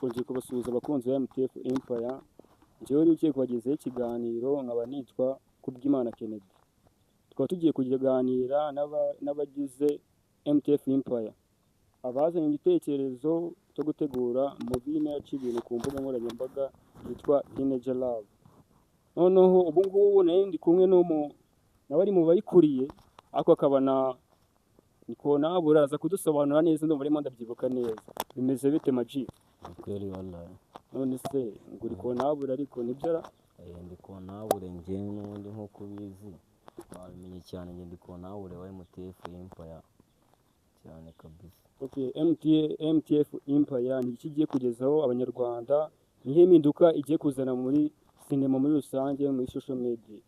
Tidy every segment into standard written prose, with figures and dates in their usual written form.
twongeye kubasuhuza abakunzi ba MTF Empire. Njyewe uri ugiye kubagezaho ikiganiro nkaba nitwa Kubwimana Kennedy. Tukaba tugiye kuganira n'abagize MTF Empire. Abazanye igitekerezo cyo gutegura movie yacu ibintu ku mbuga nkoranyambaga yitwa Teenager Love. Noneho ubu ngubu ndi kumwe n'abari mu bayikuriye, ariko akaba Nikona buraza kudusobanura neza, ndumva arimo ndabyibuka neza. Bimeze bite Maji? Kweli wallahi. None se nguri konabura ariko nibyo Ndi konabure njye n'undi nkuko ubizi. Wabimenye cyane njye ndi konabure wa MTF Empire. Cyane kabisa. Okay, MTF Empire ni iki giye kugezaho abanyarwanda, nihe impinduka igiye kuzana muri sinema muri rusange, muri social media.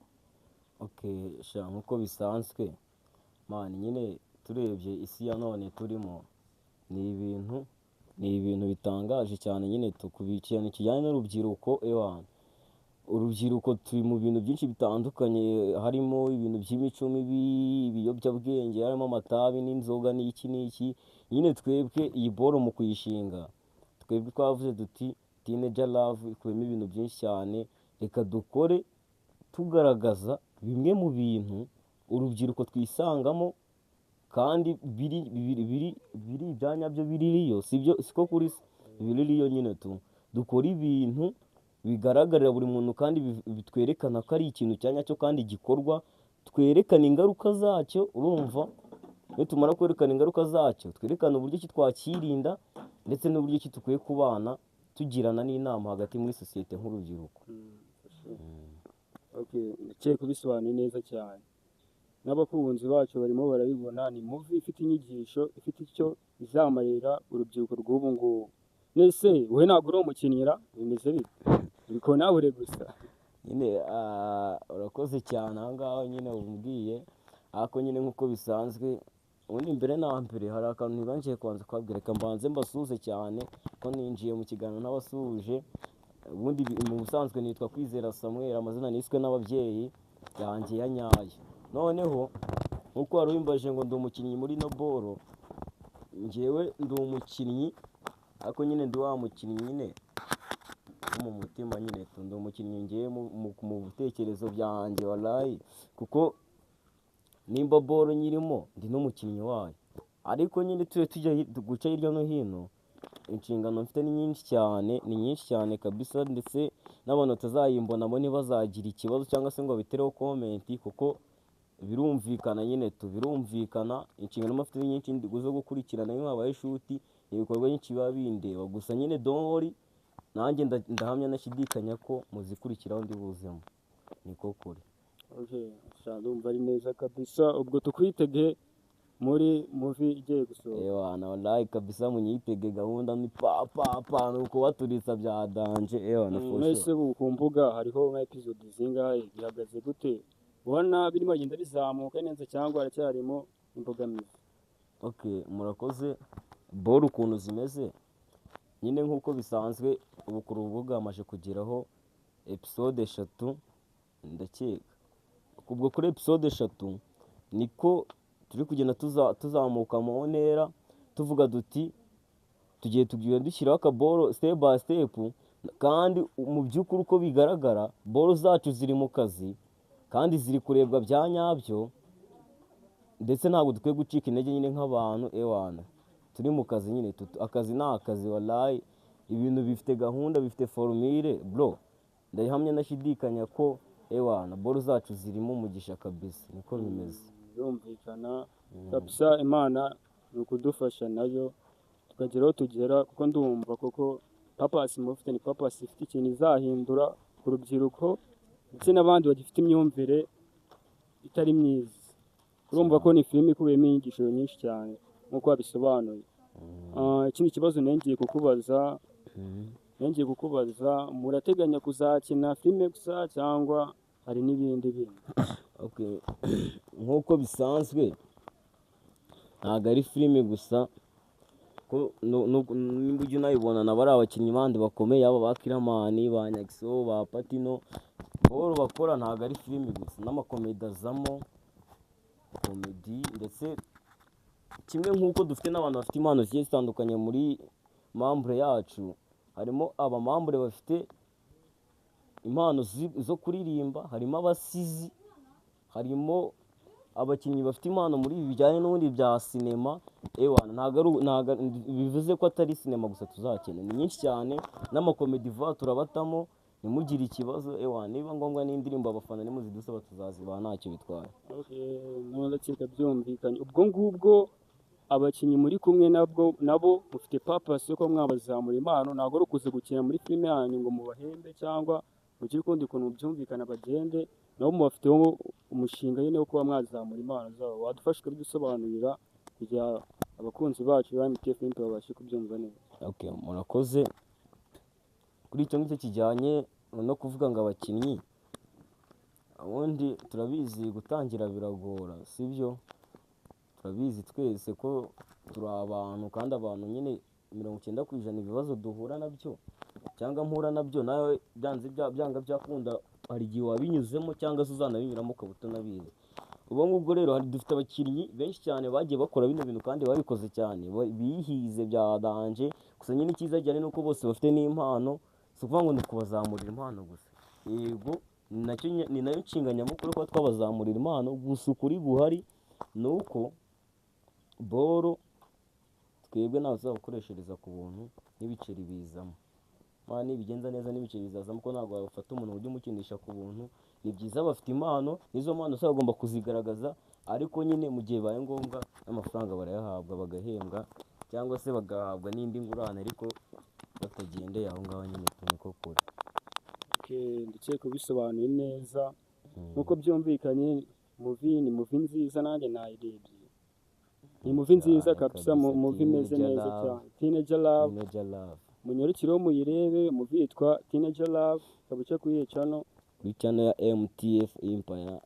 Okay, nkuko bisanzwe. Man nyine turebye isi ya none turimo ni ibintu bitangaje cyane, nyine tukubikirana kijyanye n'urubyiruko ewana. Urubyiruko turi mu bintu byinshi bitandukanye, harimo ibintu by'imico mibi, ibiyobyabwenge, harimo amatabi n'inzoga n'iki. Nyine twebwe iyi boro mu kuyishinga, twebwe twavuze duti Teenager Love ikubiyemo ibintu byinshi cyane, reka dukore tugaragaza bimwe mu bintu urubyiruko twisangamo kandi biri ibyanya byo biririyo, siko kuri biririyo. Nyine dukora ibintu bigaragarira buri muntu kandi bitwerekana ko ari ikintu cyanya cyo kandi gikorwa, twerekana ingaruka zacyo. Urumva, iyo tumara kwerekana ingaruka zacyo twerekana uburyo ki twakirinda ndetse n'uburyo ki tukwiye kubana tugirana n'inama hagati muri sosiyete nk'urubyiruko. Okay, ndakeka kubisobanuye neza cyane. N'abakunzi bacu barimo barabibona, ni movie ifite inyigisho, ifite icyo izamarira urubyiruko rw'ubu ngubu. Nese wowe ntabwo uri umukinnira, bimeze bite? Ariko nawe ure gusa. Nyine urakoze cyane aha ngaho nyine umbwiye, ariko nyine nk'uko bisanzwe ubundi mbere na mbere hari akantu ntibangiye kubanza kubabwira, reka mbanze mbasuhuze cyane ko ninjiye mu kiganiro n'abasuhuje. Ubundi mu busanzwe nitwa Kwizera Samuel, amazina niswe n'ababyeyi yanjye ya nyayo. Noneho nkuko wari wimbaje ngo ndi umukinnyi muri no boro, njyewe ndi umukinnyi, ariko nyine ndi wa mukinnyi nyine mu mutima, nyine ndi umukinnyi ngiye mu bitekerezo byanjye wallahi, kuko nimba boro nyirimo ndi n'umukinnyi wayo. Ariko nyine tujya guca hirya no hino, inshingano mfite ni nyinshi cyane kabisa, ndetse n'abantu batazayimbonamo ntibazagira ikibazo cyangwa se ngo bitereho komenti, kuko birumvikana nyine birumvikana. Inshingano mfite ni nyinshi zo gukurikirana, iyo habaye shuti ibikorwa byinshi biba bindeba, gusa nyine donori nanjye ndahamya nashidikanya ko muzikurikiraho ndi buzemo, niko kuri. Okay, ndumva ari neza kabisa. Ubwo tukwitege muri movie igiye gusohoka. Wallahi kabisa, munyitege, gahunda ni pa nuko baturitsa bya danje na for sure. Nese ku mbuga hariho nka episode zingahe, bihagaze gute? Ubona birimo bagenda bizamuka neza cyangwa haracyarimo imbogamizi? Okay, murakoze. Boro ukuntu zimeze nyine nk'uko bisanzwe, ubu ku rubuga hamaze kugeraho episode 3 ndakeka. Ubwo kuri episode 3 niko turi kugenda tuzamuka mu ntera, tuvuga duti tugiye dushyiraho akaboro step by step, kandi mu by'ukuri uko bigaragara boro zacu ziri mu kazi kandi ziri kurebwa bya nyabyo, ndetse ntabwo dukwiye gucika intege nyine nk'abantu ewana. Turi mu kazi nyine, akazi ni akazi wallahi, ibintu bifite gahunda, bifite formule bro. Ndahamya nashidikanya ko ewana boro zacu zirimo umugisha kabisa, niko bimeze. Yumvikana kabisa. Imana ni ukudufasha nayo tukageraho tugera, kuko ndumva koko papasi mufite ni papasi ifite ikintu izahindura ku rubyiruko ndetse n'abandi bagifite imyumvire itari myiza. Urumva ko ni filime ikubiyemo inyigisho nyinshi cyane nk'uko wabisobanuye. Ikindi kibazo nengeye kukubaza, murateganya kuzakina filime gusa cyangwa hari n'ibindi bintu? Okay, nk'uko bisanzwe ntabwo ari filime gusa, nimba ujya unayibona nabo ari abakinnyi bandi bakomeye, aba ba Kiramani, ba Nyagiso, ba Patino, boro bakora ntabwo ari filime gusa, n'amakomedi azamo, komedi ndetse kimwe nk'uko dufite n'abantu bafite impano zigiye zitandukanye muri membre yacu. harimo abamambure bafite impano zo kuririmba, harimo abasizi, harimo abakinnyi bafite impano muri ibi bijyanye n'ubundi bya sinema. Ntabwo bivuze ko atari sinema gusa tuzakina, ni nyinshi cyane, n'amakomedi vuba turabatamo, ntimugire ikibazo. Niba ngombwa n'indirimbo abafana nimuzidusaba tuzazibaha ntacyo bitwaye. Ndakeka byumvikanye. Ubwo ngubwo abakinnyi muri kumwe nabo mufite papasi yo kuba mwabazamura impano, ntabwo ari ukuza gukina muri filime yanyu ngo mubahembe cyangwa mugire ukundi kuntu byumvikana bagende, nabo mubafiteho umushinga nyine wo kuba mwazamura impano zabo. Wadufasha ukabidusobanurira kugira abakunzi bacu ba MTF Empire babashe kubyumva neza. Murakoze. Kuri icyo ngicyo kijyanye no kuvuga ngo abakinnyi, ubundi turabizi gutangira biragora, sibyo? Turabizi twese ko turi abantu, kandi abantu nyine 90% ibibazo duhura nabyo cyangwa mpura nabyo, nawe byanga byakunda hari igihe wabinyuzemo cyangwa se uzanabinyuramo ukaba utanabizi. Ubwo ngubwo rero dufite abakinnyi benshi cyane bagiye bakora bino bintu kandi babikoze cyane, bihize bya danje. Gusa nyine icyiza cyane nuko bose bafite n'impano, si ukuvuga ngo ni kubazamurira impano gusa. Yego ni nayo nshinga nyamukuru kuba twabazamurira impano, gusa ukuri guhari ni uko boro twebwe ntawe tuzabakoreshereza ku buntu n'ibiceri bizamo. Nibigenza neza n'ibiceri bizazamo, ko ntabwo wafata umuntu ujya umukinisha ku buntu. Ni byiza bafite impano, n'izo mpano se bagomba kuzigaragaza, ariko nyine mu gihe bibaye ngombwa n'amafaranga barayahabwa bagahembwa, cyangwa se bagahabwa n'indi ngurane, ariko batagendeye aho ngaho nyine niko kuri. Ndetse kubisobanuye neza nk'uko byumvikanye. Ni muvi nziza, nanjye nayirebye, ni muvi nziza kabisa, muvi imeze neza cyane. Teenager Love, munyarukireho muyirebe. Muvi yitwa Teenager Love, ikaba ica kuri iyi channel, kuri channel ya MTF Empire.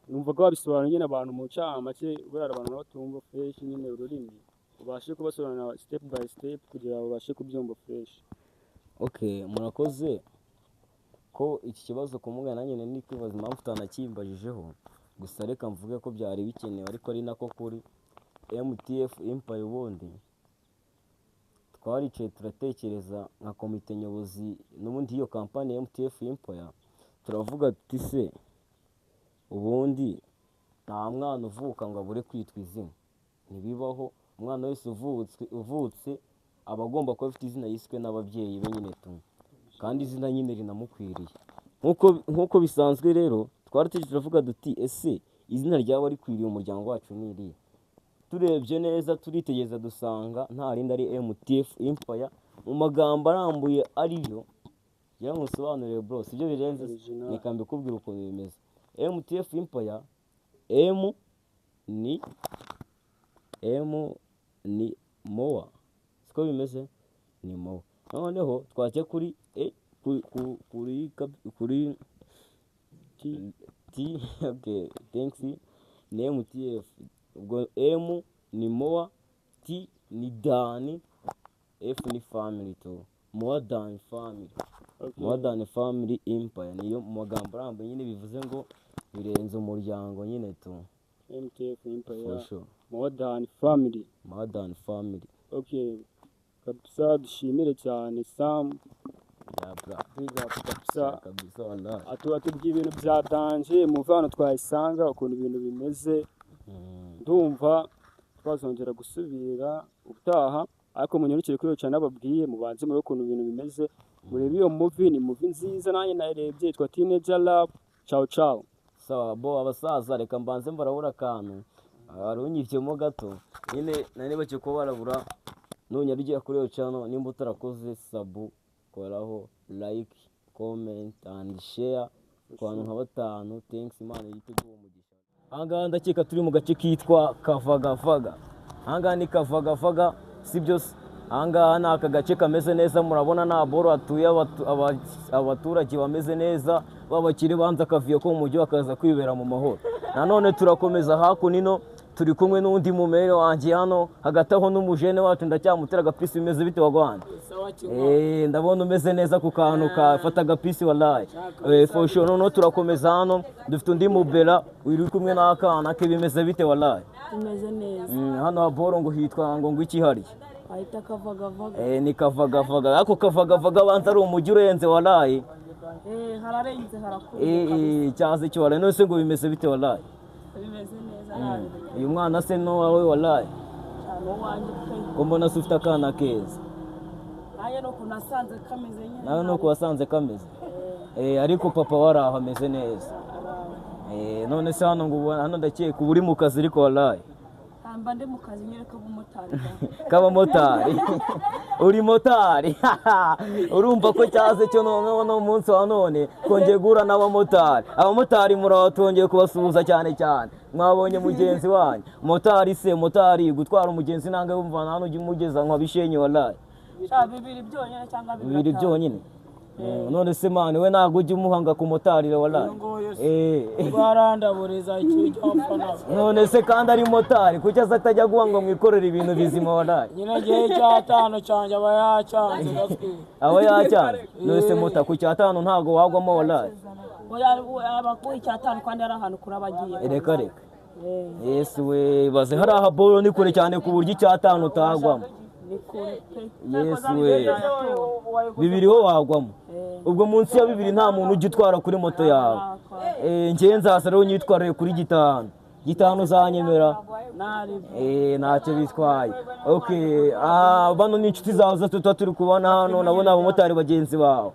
numva ko wabisobanura nyine abantu mu ncamake, buriya abantu nabo tumva fresh nyine ururimi, ubashe kubasobanurira step by step kugira ngo babashe kubyumva fresh. Murakoze. Ko iki kibazo kumugana nanjye ndi kwibaza impamvu utanakimbajijeho, gusa reka mvuge ko byari bikenewe, ariko ari nako kuri. MTF Empire ubundi twaricaye turatekereza nka komite nyobozi n'ubundi iyo kampani ya MTF Empire, turavuga tuti se ubundi nta mwana uvuka ngo abure kwitwa izina, ntibibaho. Umwana wese uvutse aba agomba kuba afite izina yiswe n'ababyeyi be nyine tu, kandi izina nyine rinamukwiriye. Nk'uko bisanzwe rero twaratekereje turavuga duti ese izina ryaba rikwiriye umuryango wacu ni irihe? Turebye neza turitegereza dusanga nta rindi ari MTF Empire, mu magambo arambuye ariyo. Ngira ngo usobanurire bro, sibyo birenze, reka mbikubwira ukuntu bimeze. MTF Empire, M ni mowa, siko bimeze, ni mowa. Noneho twajya kuri kuri T. Thanks. Ni MTF. Ubwo M ni mowa, T ni dani, F ni family to more than family. More than family Empire niyo mu magambo arambuye nyine bivuze ngo birenze umuryango nyine tu. MTF Empire, more than family. Kabisa dushimire cyane Sam. Kabisa atubwiye ibintu bya danje, muvano twayisanga ukuntu ibintu bimeze. Ndumva twazongera gusubira ubutaha, ariko munyarukire kuri cyane ababwiye mubanze muri ukuntu ibintu bimeze. Murebe iyo movie, ni movie nziza, nanjye nayirebye, yitwa Teenager Love. Ciao. Sawa bo abasaza, reka mbanze mbarabura akantu arunyikemo gato nyine nari bacyo ko barabura. Nunyarugiye kuri iyo channel, nimba utarakoze sabu, koraho like, comment and share ku bantu nka 5. Thanks, Imana yiteguye umugisha. Ahangaha ndakeka turi mu gace kitwa Kavagafaga. Ahangaha ni Kavagafaga, sibyo? Ahangaha ni aka gace kameze neza, murabona nta boro atuye, abaturage bameze neza, babakiri banza akaviyo ko mu mujyi bakaza kwibera mu mahoro. Nanone turakomeza hakunino, turi kumwe n'undi mumere wanjye hano hagati aho n'umujene wacu ndacyamutera agapisi. Bimeze bite wagwana? Ndabona umeze neza ku kantu kafata agapisi wallahi. For sure. Noneho turakomeza hano, dufite undi mubera uri kumwe n'akana ke. Bimeze bite wallahi? Bimeze neza. Hano haboro ngo hitwa ngo iki hari? ahita akavagavaga. Ni kavagavaga, ako kavagavaga abanza ari umujyi urenze waraye. Hararenze harakuriye cyaze cyo waraye, none se ngo bimeze bite waraye? bimeze neza. Uyu mwana se no wawe waraye? Cyane wanjye pe. Ko mbona se ufite akana keza. Naye no kunasanze kameze nyine. Nawe nuko wasanze kameze. Ariko papa waraho ameze neza. None se hano ngo hano ndakeka uri mu kazi ariko waraye? Mba ndi mu kazi nyine k'abamotari. K'abamotari. Uri motari. Urumva ko cyaze cyo no munsi wa none kongeye guhura n'abamotari. Abamotari muratongeye kubasuhuza cyane cyane. Mwabonye mugenzi wanyu. Motari se motari gutwara umugenzi nange wumva hano ujye umugeza nka bishenye waraye. Bibiri byonyine cyangwa bibiri byonyine. None se mane we ntago ujye umuhanga ku motari waraye? Barandaburiza icyo mfana. None se kandi ari motari kuki azatajya guhanga mwikorera ibintu bizima waraye? Nyine gihe cyatano cyanjye aba yacanze gatwi. Aba yacanze. None se mota ku cyatano ntago wagwamo waraye? Abakuye cyatano kandi ari ahantu kurabagiye. Reka reka. Yesu we baze hari aha boro ni kure cyane ku buryo icyatano utagwamo. Yesu we bibiri ho wagwamo. Ubwo munsi ya bibiri nta muntu ujya utwara kuri moto yawe. Njye nzasa rero nyitwarire kuri gitanu uzanyemera. Ntacyo bitwaye. Okay, bano ni inshuti zawe zo turi kubona hano, nabona abamotari bagenzi bawe.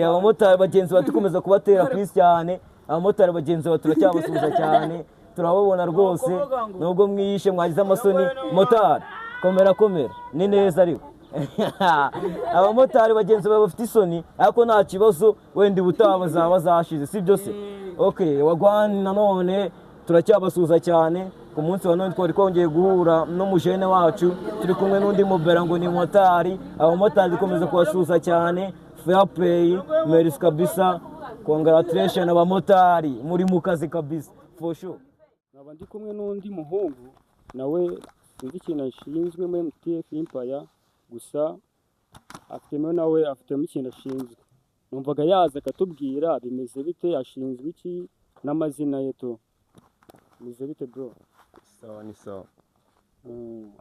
Abamotari bagenzi bawe dukomeza kubatera kwisi cyane. Abamotari bagenzi bawe turacyabasubiza cyane, turababona rwose nubwo mwiyishe mwagize amasoni. Motari komera ni neza ariko. Abamotari bagenzi bawe bafite isoni ariko nta kibazo, wenda ubutaha bazaba zashize sibyo se? Okay, wagwani nanone turacyabasuhuza cyane. Ku munsi wa none twongeye guhura n'umujene wacu, turi kumwe n'undi mubera ngo ni motari. Abamotari dukomeza kubasuhuza cyane. Fair play, merci kabisa. Congratulations abamotari, muri mu kazi kabisa for sure. Nkaba ndi kumwe n'undi muhungu nawe sinzi ikintu ashinzwe muri MTF Empire, gusa nawe afitemo ikintu ashinzwe. Numvaga yaza akatubwira bimeze bite, ashinzwe iki n'amazina ye to. Bimeze bite bro? Sawa ni sawa.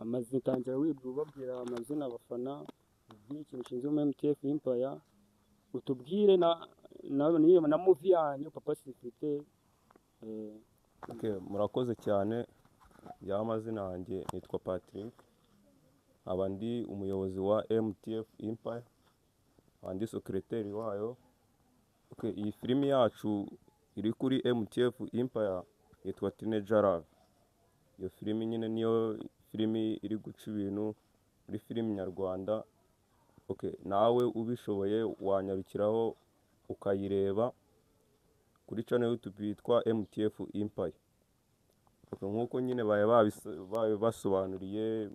Amazina tangira wibwira amazina abafana, ikintu ashinzwe muri MTF Empire, utubwire na movie yanyu papa sifite. Okay, murakoze cyane. Amazina yanjye nitwa Patrick, aba ndi umuyobozi wa MTF Empire, andi secretary wayo. Okay, iyi filimi yacu iri kuri MTF Empire yitwa Teenager Love. Iyo filimi nyine niyo filimi iri guca ibintu muri filimi nyarwanda. Okay, nawe ubishoboye wanyarukiraho ukayireba kuri channel YouTube yitwa MTF Empire. Nkuko nyine basobanuriye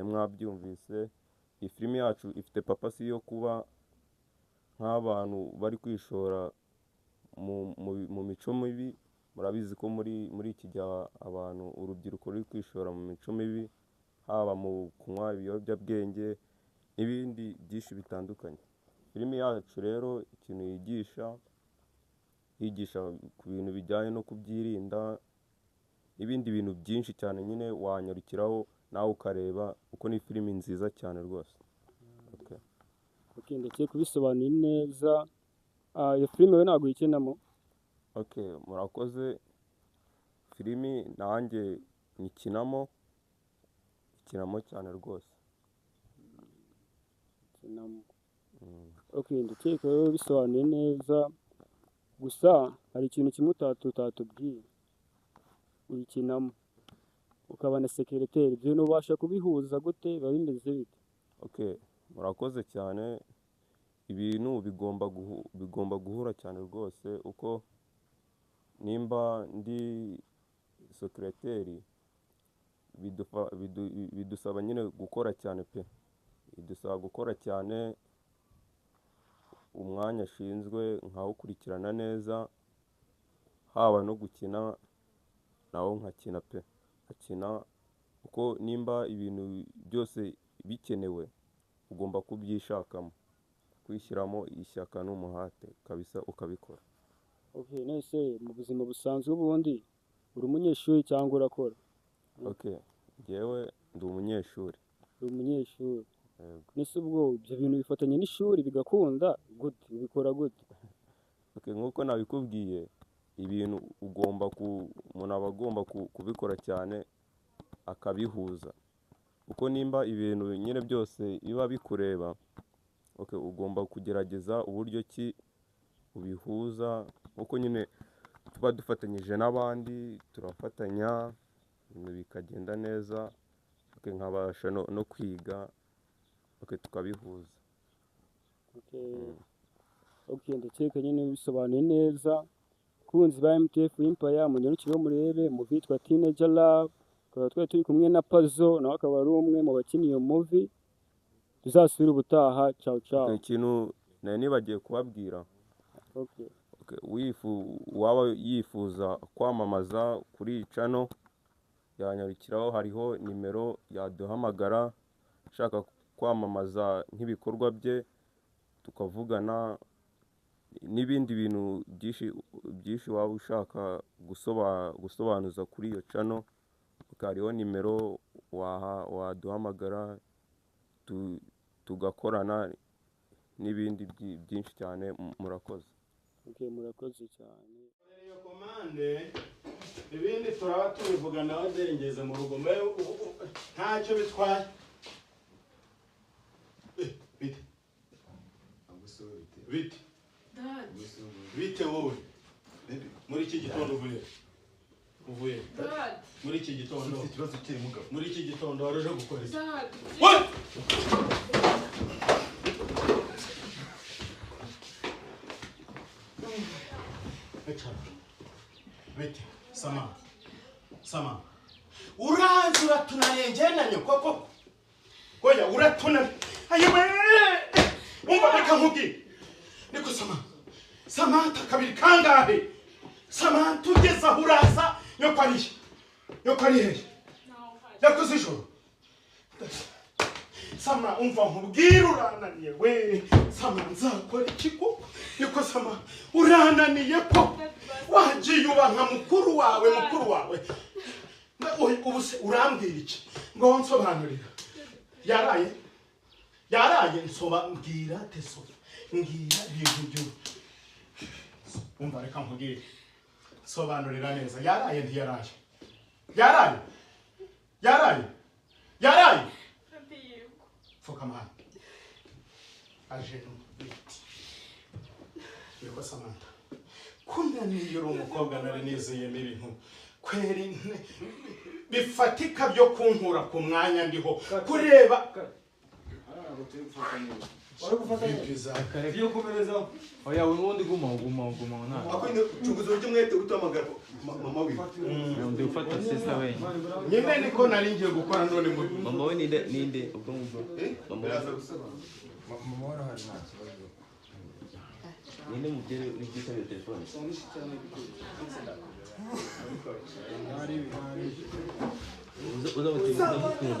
mwabyumvise, iyi filimi yacu ifite papasi yo kuba nk'abantu bari kwishora mu mico mibi. Murabizi ko muri iki gihe abantu urubyiruko ruri kwishora mu mico mibi, haba mu kunywa ibiyobyabwenge n'ibindi byinshi bitandukanye. Filimi yacu rero ikintu yigisha ku bintu bijyanye no kubyirinda n'ibindi bintu byinshi cyane. Nyine wanyarukiraho nawe ukareba uko ni filimi nziza cyane rwose. Okay, ndetse kubisobanura neza. Iyo filimi we ntabwo uyikinamo? Okay, murakoze. Filimi nanjye nyikinamo cyane rwose. Okay, ndakeka rero bisobanuye neza, gusa hari ikintu kimwe utatubwiye. Uyikinamo ukaba na secretary, ibyo ntubasha kubihuza gute, biba bimeze bite? Okay, murakoze cyane. Ibintu bigomba guhura cyane rwose, uko nimba ndi secretary bidusaba nyine gukora cyane pe. Bidusaba gukora cyane, umwanya ashinzwe nkawukurikirana neza, haba no gukina nawo nkakina pe. Akina uko nimba ibintu byose bikenewe ugomba kubyishakamo, kwishyiramo ishyaka n'umuhate kabisa ukabikora. Okay, nese mu buzima busanzwe ubundi uri umunyeshuri cyangwa urakora? Okay, njyewe ndi umunyeshuri. uri umunyeshuri. Yego. Nese ubwo ibyo bintu bifatanye n'ishuri bigakunda gute, ubikora gute? Okay, nk'uko nabikubwiye ibintu umuntu aba agomba kubikora cyane akabihuza, kuko nimba ibintu nyine byose biba bikureba, okay, ugomba kugerageza uburyo ki ubihuza, kuko nyine tuba dufatanyije n'abandi, turafatanya ibintu bikagenda neza, okay, nkabasha no kwiga, okay, tukabihuza. Okay, ndakeka nyine bisobanuye neza. Kunzi ba MTF Empire munyarukireho murebe mu vitwa Teenager Love, tukaba twari turi kumwe na Puzzle nawe akaba ari umwe mu bakina iyo movie. Tuzasubira ubutaha, ciao ciao. Okay, ikintu nari nibagiye kubabwira, Okay. okay, waba yifuza kwamamaza kuri iyi channel yanyarukiraho, hariho nimero yaduhamagara, ushaka kwamamaza nk'ibikorwa bye tukavugana, n'ibindi bintu byinshi waba ushaka gusobanuza kuri iyo channel, hariho nimero waduhamagara tugakorana n'ibindi byinshi cyane. Murakoze. Okay, murakoze cyane. Iyo komande ibindi turaba tubivuga nawe derengeze mu rugo ntacyo bitwaye. Bite bite bite wowe muri iki gitondo uvuye muri iki gitondo ikibazo kiri mugabo muri iki gitondo waraje gukora iki? Bite sama urazi uratunaniye ngendanye koko oya uratunaniye ayewe umva reka nkubwire niko Samantha kabiri kangahe Samantha ugeze aho uraza yo kwari hehe yakoze ijoro Sama umva nkubwire urananiye we Sama nzakora ikigo niko Sama urananiye ko wagiye uba nka mukuru wawe ubu se urambwira iki ngo nsobanurira yaraye mbwira teso mbwira ibintu byo umva reka nkubwire sobanurira neza yaraye ntiyaraye Fukamana aje yego Samantha kunaniye uri umukobwa nari nizeyemo ibintu kweri bifatika byo kunkura ku mwanya ndiho kureba wari gufata neza iyo komereza oya wundi guma nta akwinde cyunguzo ry'umwete utamagara mama wiwe ndi ufata sister we nyine niko nari ngiye gukora none mu mama we ninde ubwo ngubwo mama wari hari nta kibazo ninde mugere n'igitabye telefone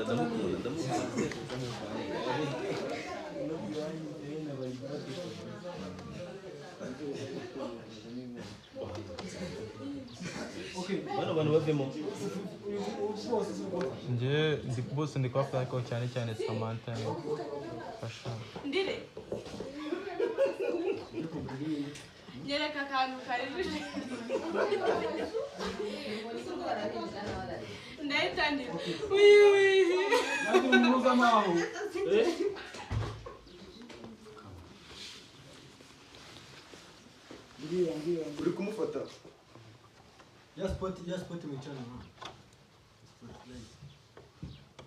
ndamukunda bano bantu bavemo nje bose ndi kubafata ariko cyane Samantha fasha ndire nyereka akantu karijije ndahitandira Nandi umuhuza amaho uri kumufata ya spot mwichana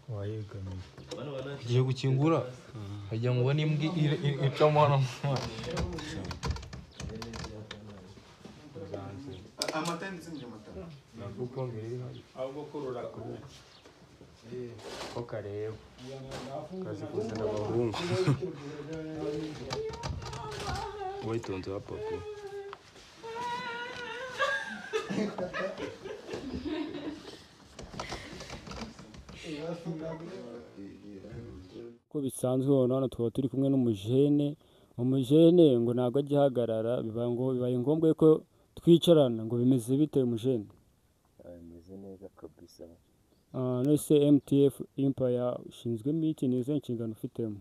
wayegamiye bano bana giye gukingura hajya ngo n'imbwi icamo hano amata ndetse n'amata nakuko ngiri ahubwo kurura ko kareba kazi kuzana abahungu witonze wa papa ko bisanzwe hano tukaba turi kumwe n'umujene ngo ntabwo ajya ahagarara bibaye ngombwa ko twicarana ngo bimeze bite umujene? Bimeze neza kabisa. nose MTF Empire ushinzwemo iki, ni izihe nshingano ufitemo?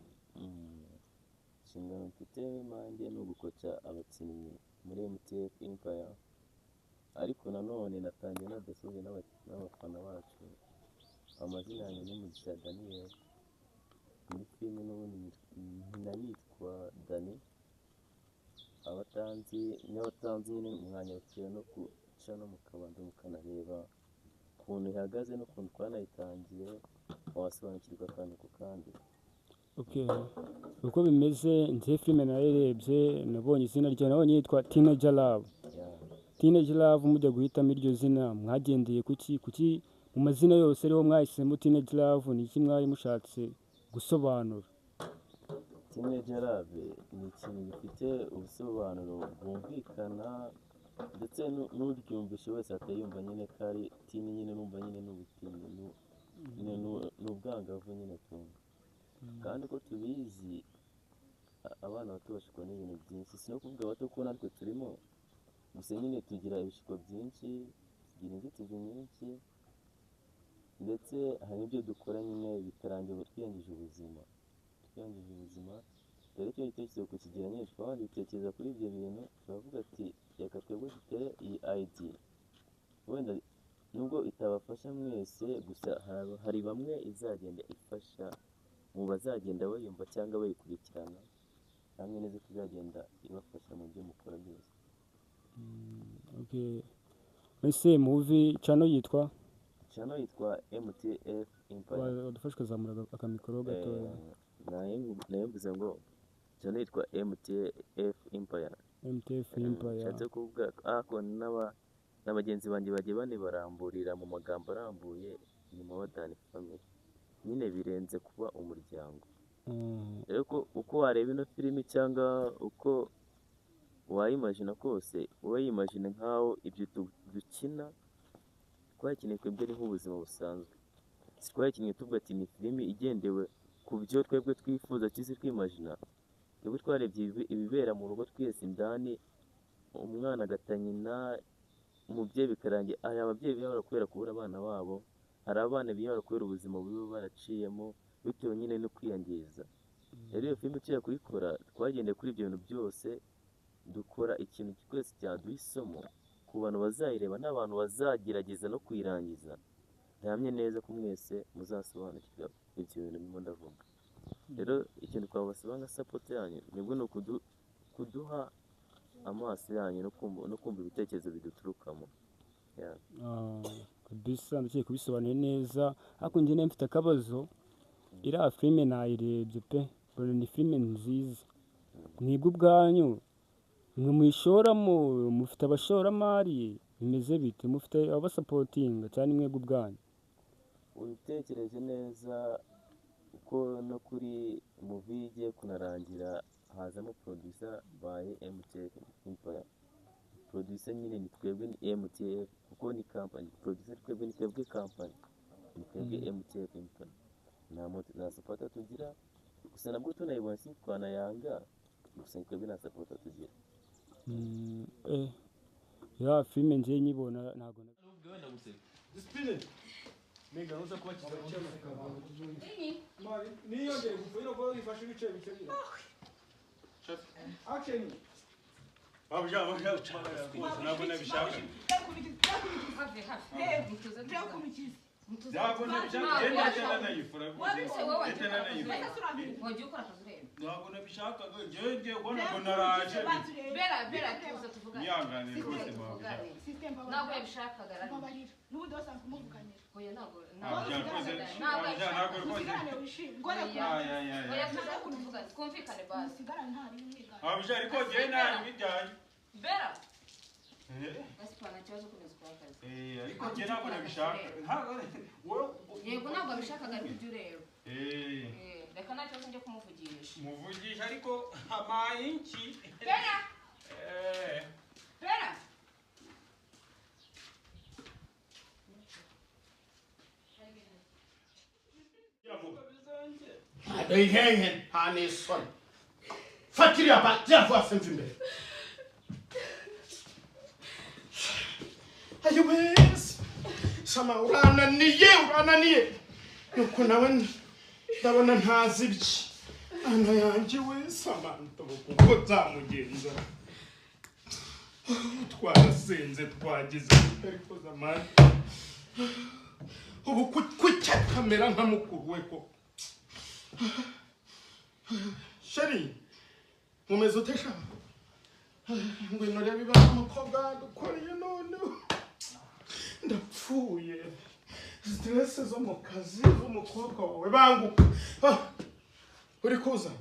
inshingano mfite nanjye ni ugukoca abakinnyi muri MTF Empire, ariko nanone natangiye nadasoje n'abafana bacu. Amazina yanjye ni Mugisha Daniel, muri filime n'ubundi nitwa Dani. N'abatanzi nyine umwanya bakwiye no guca no mukabanza mukanareba ukuntu ihagaze n'ukuntu twanayitangiye, wasobanukirwa akantu ku kandi. Okay, uko bimeze njye filime nayirebye nabonye izina ryayo, nabonye yitwa Teenage Love. Teenage Love, mujya guhitamo iryo zina mwagendeye kuki mu mazina yose ariho mwahisemo Teenage Love? Ni iki mwari mushatse gusobanura? Teenage Love ni ikintu gifite ubusobanuro bwumvikana, ndetse n'uryumvishe wese atayumva nyine ko ari tini, nyine numva nyine n'ubutini, ni ubwangavu nyine tumva. Kandi ko tubizi abana bato bashikwa n'ibintu byinshi, si no kuvuga bato ko natwe turimo, gusa nyine tugira ibishiko byinshi, tugira inzitizi nyinshi, ndetse hari n'ibyo dukora nyine bikarangira twiyangije ubuzima. Rero icyo gitekerezo kukigira nyine twabanje gutekereza kuri ibyo bintu, turavuga ati reka twebwe dutere iyi ID, wenda nubwo itabafasha mwese, gusa hari bamwe izagenda ifasha mu bazagenda bayumva cyangwa bayikurikirana, hamwe neza tuzagenda ibafasha mu byo mukora byose. Okay, ese movie channel yitwa MTF Empire. wadufasha ukazamura akamikoro gatoya? Navuze ngo channel yitwa MTF Empire. MTF Empire. Nshatse kuvuga ako n'abagenzi banjye bagiye baramburira mu magambo arambuye, ni Modern Family, nyine birenze kuba umuryango. Rero uko wareba ino filimi cyangwa uko wayimagina kose, wowe yimagine nk'aho ibyo dukina twayikeneye twebwe ari nk'ubuzima busanzwe. Si twayikeneye tuvuga ati ni filimi igendewe ku byo twebwe twifuza cyangwa se twimagina. Twebwe twarebye ibibera mu rugo twese indani, umwana agata nyina, umubyeyi bikarangira. Hari ababyeyi biyahura kubera kubura abana babo, hari abana biyahura kubera ubuzima bubi baraciyemo bitewe nyine no kwiyangiza. Rero iyo filimi tugiye kuyikora twagendeye kuri ibyo bintu byose, dukora ikintu twese cyaduha isomo ku bantu bazayireba n'abantu bazagerageza no kuyirangiza. Ndahamye neza ko mwese muzasobanukirwa ibyo bintu ndimo ndavuga. Rero ikintu twabasaba nka support yanyu nibwo ni kuduha amaso yanyu no kumva ibitekerezo biduturukamo. Kabisa ndakiye kubisobanuye neza, ariko njye mfite akabazo. Iriya filime nayirebye pe, ni filime nziza. Mwebwe ubwanyu mwe muyishoramo, mufite abashoramari, bimeze bite? Mufite abasapotinga cyane mwebwe ubwanyu? Ubitekereje neza uko no kuri movie igiye kunarangira hazamo producer by MTF Empire. Producer nyine ni twebwe, ni MTF kuko ni company. Producer twebwe ni twebwe company, ni twebwe MTF Empire. Nta supporter tugira, gusa nabwo tunayibona si twanayanga, gusa twebwe nta supporter tugira. Ya filime nje nyibona ntago Mega uza kubakiza cyane mari niyongere gufira ko ifashe ibice bice bira. Action. Babja ntabwo nabishaka. Ntabwo nabishaka nayifura. Ntabwo nabishaka ngewe ubona ko naraje. Bera tuza tuvugana. Nyanganira rwose babja. Ntabwo yabishakaga ariko. N'ubundi wasanzwe kumuvuganya. Oya ntabwo twumvikane basi. Babja ariko ngewe nabi bijyanye. Bera. Gasipana cyazo komeza kwa kazi. Ariko ngewe ntabwo nabishaka. Yego ntabwo abishakaga ariko ibyo ureba. Reka nacyo njye kumuvugisha. Muvugisha ariko amayinki. Bera. Bera. Hehe Hanison. Fatira ba java sentimbe. Ayo wes. sama urananiye nuko nawe ndabona ntazi ibye ana yanjye we Samantha kuko nzamugenza twarasenze twagize ariko zamani ubu kucya kamera nka mukuru we ko sheri mumeze utesha ngwino reba ibara umukobwa dukoreye none ndapfuye stress zo mu kazi z'umukobwa wawe banguka uri kuza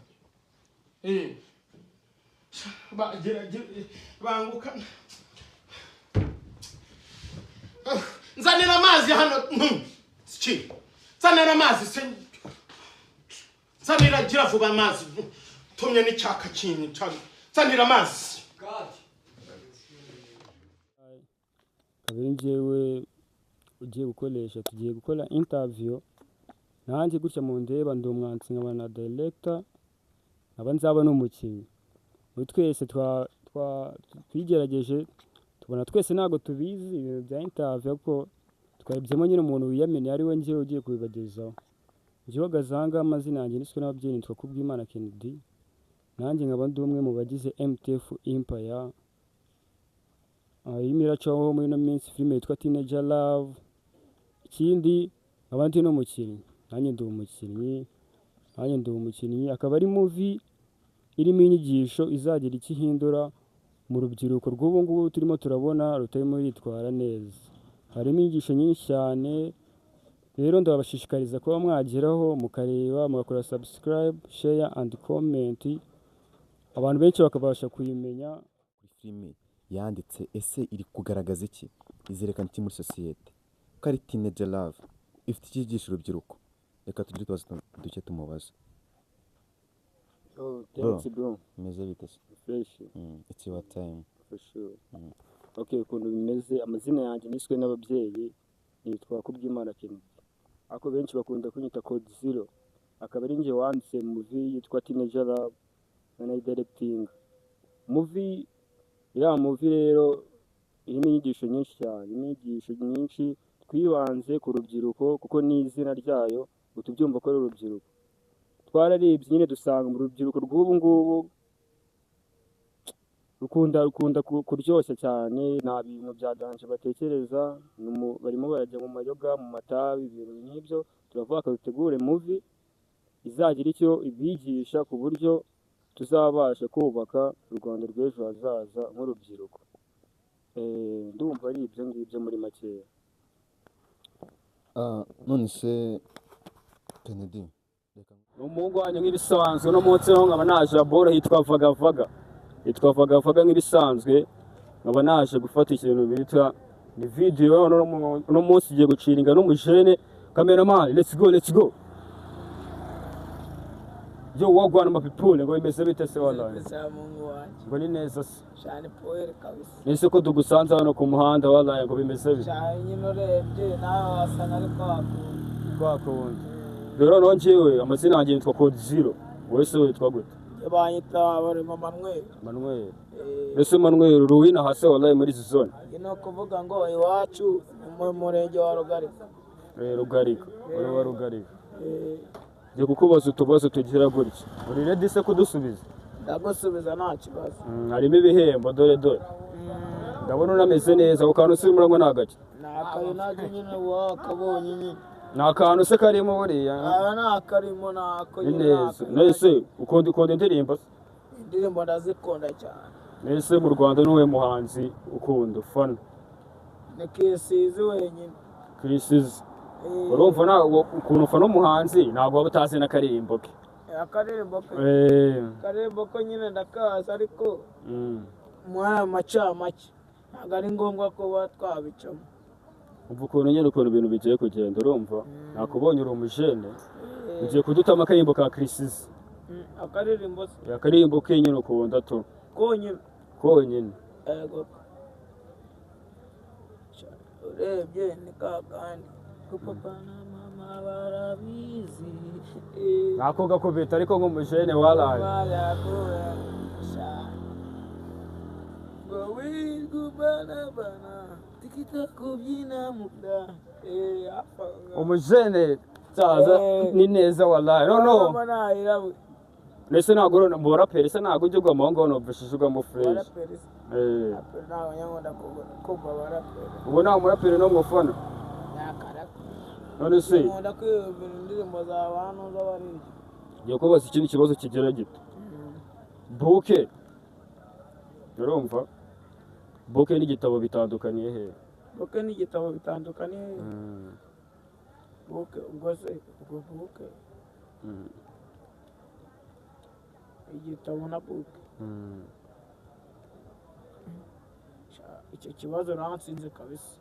banguka nzanira amazi hano nzanira amazi nzanira gira vuba amazi tumye n'icyaka kinyi nzanira amazi kabiri njyewe ugiye gukoresha tugiye gukora interview nanjye gutya mu ndeba ndi umwanditsi nkaba na director nkaba nzaba n'umukinnyi muri twese twigerageje tubona twese ntabwo tubizi ibintu bya interview ko twarebyemo nyine umuntu wiyamenye ari we njyewe ugiye kubibagezaho njyewe gazanga amazina yanjye niswe n'ababyeyi nitwa Kubwimana Kennedy nanjye nkaba ndi umwe mu bagize MTF Empire irimo iracaho muri ino minsi filime yitwa Teenager Love ikindi abandi no mukinnyi nanjye ndi umukinnyi akaba ari movie irimo inyigisho izagira iki hindura mu rubyiruko rw'ubu ngubu turimo turabona rutarimo yitwara neza harimo inyigisho nyinshi cyane rero ndabashishikariza kuba mwageraho mukareba mugakora subscribe share and comment abantu benshi bakabasha kuyimenya. Filime yanditse ese iri kugaragaza iki izerekana iki muri sosiyete ko ari Teenager Love ifite icyigisho urubyiruko reka tugire tubazo duke tumubaza. Bro meze bite fresh it's your time for sure okay ukuntu bimeze amazina yanjye niswe n'ababyeyi nitwa Kubwimana Kennedy ako benshi bakunda kunyita Code Zero akaba ari nje wanditse movie yitwa Teenager Love na directing movie rero irimo inyigisho nyinshi cyane inyigisho nyinshi twibanze ku rubyiruko kuko ni izina ryayo utubyumva ko ari urubyiruko twararebye nyine dusanga mu rubyiruko rw'ubu ngubu rukunda kuryoshya cyane nta bintu bya danje batekereza barimo barajya mu mayoga mu matabi ibintu nk'ibyo turavuga ko dutegure movie izagira icyo ibigisha ku buryo tuzabasha kubaka u Rwanda rw'ejo hazaza nk'urubyiruko ndumva ari ibyo ngibyo muri makeya. none se Kennedy umuhungu wanyu nk'ibisanzwe no munsi ho nkaba naje boro hitwa Vagavaga nk'ibisanzwe nkaba naje gufata ikintu bita ni video no munsi igiye guciringa n'umujene cameraman let's go yo wagwana mapipule ngo imeze bite se wallahi ngo ni neza se cyane poere kabisa nese ko dugusanze hano ku muhanda wallahi ngo bimeze bite cyane nyine urebye nawe wasanga ari kwakunda rero nongewe amazina yanjye nitwa Code Zero wowe se witwa gute banyita barema Manuel ese Manuel ruwina hase wallahi muri zone ino kuvuga ngo iwacu mu murenge wa Rugarika wa Rugarika Ngiye kukubaza utubazo tugira gutya uri ready se kudusubiza ndagusubiza nta kibazo harimo ibihembo dore ndabona unameze neza ukantu se murango nagace nakayo naje nyine wakabonye nyine nakantu se karimo buriya nakarimo nako neza nese ukunda indirimbo ndazikunda cyane nese mu Rwanda nuwe muhanzi ukunda ufana ni Krisizi wenyine urumva nawe ukuntu ufana umuhanzi ntabwo waba utazi n'akaririmbo ke akaririmbo ko nyine ndakazi ariko mwaya macamake ntabwo ari ngombwa kuba twabicamo umva ukuntu nyine ukuntu ibintu bigiye kugenda urumva nakubonye uri umujene ugiye kudutama akaririmbo ka Krisizi akaririmbo ke nyine ukunda to konyine yego urebye ni kakandi papa na mama barabizi nako gakubita ariko nk'umujene walaye ngo wigubana tikita kubyina muda umujene saza ni neza wallahi no nese ntabwo mu baraperi se ntabwo ujya ugwa ngo nobeshije ugwa mu fresh ubu nta muraperi no mufana none se ngiye kubaza ikindi kibazo kigera gito buke urumva buke n'igitabo bitandukaniye he buke n'igitabo bitandukaniye buke ubwo se ubwo buke igitabo na buke icyo kibazo uransinze kabisa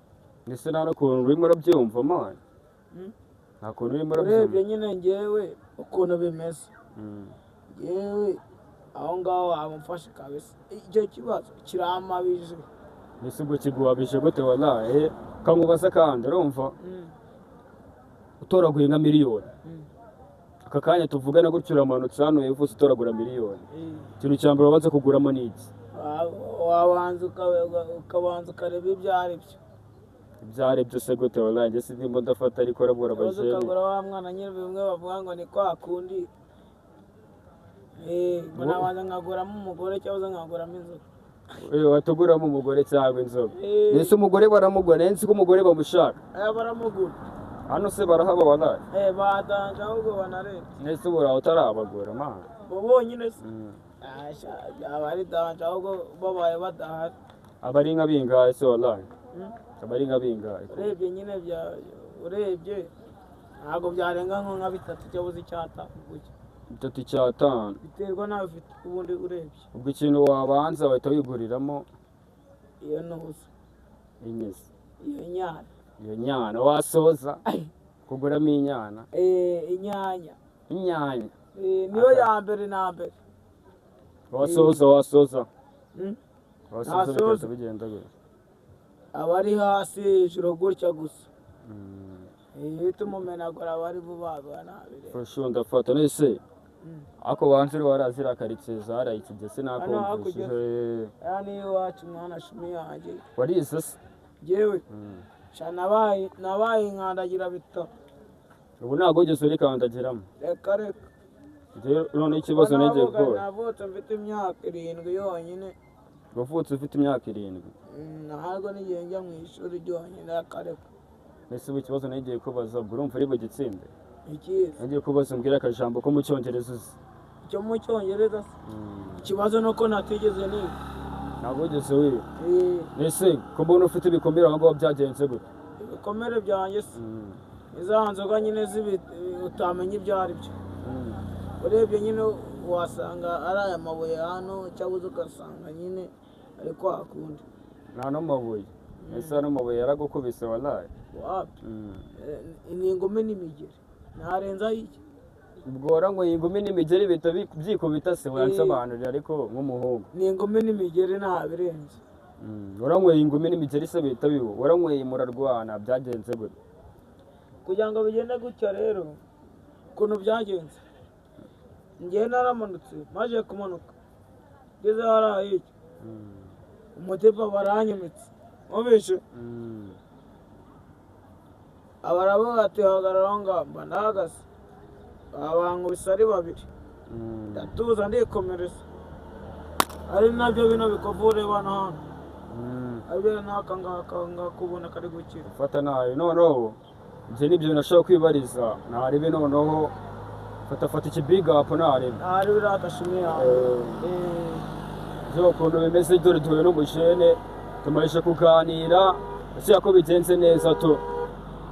ndetse nta n'ukuntu urimo urabyumva mani nta kuntu urimo urabyumva urebye nyine ngewe ukuntu bimeze ngewe aho ngaho wamufashe kabisa icyo kibazo kiramabije mbese ubwo kiguhabije gute wallahi kamubaza kandi urumva utoraguye nka miliyoni aka kanya tuvugana gutyo uramanutse hano wifuza utoragura miliyoni ikintu cya mbere wabanza kuguramo ni iki wabanza ukabanza ukareba ibyo ari byo ibyari byose gute wallahi njye sindimo ndafata ariko arabura abajene ukagura wa mwana nyine bimwe bavuga ngo ni kwa kundi ngo nabanza nkaguramo umugore cyangwa nkaguramo inzoga watuguramo umugore cyangwa inzoga mbese umugore baramugura nzi ko umugore bamushaka baramugura hano se barahaba wallahi badanje ahubwo banarenze nese ubura utarabagura mana bo bonyine se abari danje ahubwo babaye badahari abari nka bingahe se wallahi abari nka bingahe urebye nyine urebye ntabwo byarenga nka bitatu cyangwa icyatanu gutya 3 biterwa nawe ufite ubundi urebye ubwo ikintu wabanza wahita wiguriramo iyo ntuza inyezi iyo nyana wasoza kuguramo inyana inyanya niyo ya mbere na mbere wasoza bigahita bigenda gutya abari hasi hejuru gutya gusa uhita umumenagura abari vuba nabire fashu ndafata nese ako banzira warazira karitsiye zara ikigese nakumvise yani iwacu mwana shumi yanjye warize se jewe nabaye nkandagira bitatu ubu ntabwo ugeze uri kandagiramo reka none ikibazo negeye ko navutse mfite imyaka 7 yonyine wavutse ufite imyaka 7 ntabwo nigiye njya mu ishuri ryonyine akareka ese ubu ikibazo negeye kubaza ubwo urumva uri bugitsinde ikiza nagiye kubaza umbwira akajambo ko mu cyongereza uzi icyo mu cyongereza ikibazo nuko natigeze niga ntabwo ugeze wiga ese ko mbona ufite ibikomere aho ngaho byagenze gute ibikomere byanjye se iza nzoga nyine utamenya ibyo ari byo urebye nyine wasanga ari aya mabuye hano cyangwa ugasanga nyine ariko hakundi nta n'amabuye ese hano amabuye yaragukubise wallahi wapi ni ingumi n'imigeri ntarenzaho iki ubwo waranyweye ingumi n'imigeri bihita byikubita se wansobanurira ariko nk'umuhungu ni ingumi n'imigeri nta birenze waranyweye ingumi n'imigeri se bihita biba waranyweye murarwana byagenze gute kugira ngo bigende gutya rero ukuntu byagenze ngewe naramanutse maze kumanuka ngeze hariya hirya umutepa baranyimitse mubishe abaravuga ati hagarara aho ngaho mba ndahagaze bankubise ari babiri ndatuza ndikomereza ari nabyo bino bikovu ureba na hano aribyo n'aka ngaka ngakubona kari gukira fata nabi noneho ibyo ni ibyo nashaka kwibariza ntarebe noneho fata ikibigapu ntarebe iriya gashumi yawe byo ukuntu bimeze dore duhuye n'umujene tumaze kuganira ese ko bigenze neza tu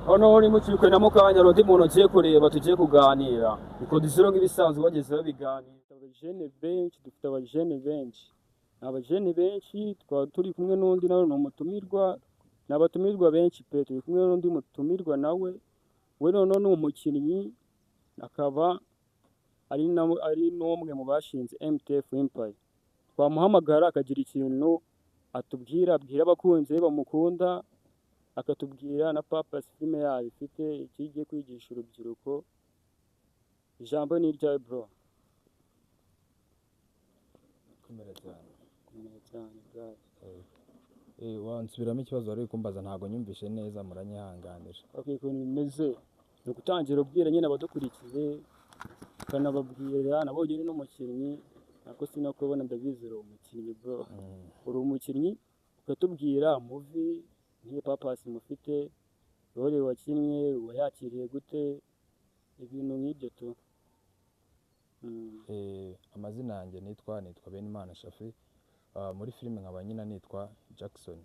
noneho uri mukikwe na mukanya undi muntu ugiye kureba tugiye kuganira ikondisiyo nk'ibisanzwe wagezeho biganira abajene benshi dufite abajene benshi abajene benshi twaba turi kumwe n'undi nawe ni umutumirwa ni abatumirwa benshi pe turi kumwe n'undi mutumirwa nawe we noneho ni umukinnyi akaba ari n'umwe mu bashinze MTF Empire twamuhamagara akagira ikintu atubwira abwira abakunzi be bamukunda akatubwira na purpose filime yayo ifite ikigiye kwigisha urubyiruko ijambo ni iryawe bro komera cyane bwa wansubiramo ikibazo wari uri kumbaza ntabwo nyumvishe neza muranyihanganira. okay, ukuntu bimeze ni ugutangira ubwira nyine abadukurikiye ukanababwira nabonye uri n'umukinnyi nako sinakubona ndabizi uri umukinnyi bro, uri umukinnyi ukatubwira movie nk'iyo papasi mufite role wakinnye wayakiriye gute ibintu nk'ibyo tu. Amazina yanjye nitwa Benimana Shafi, muri filime nkaba nyina nitwa Jackson.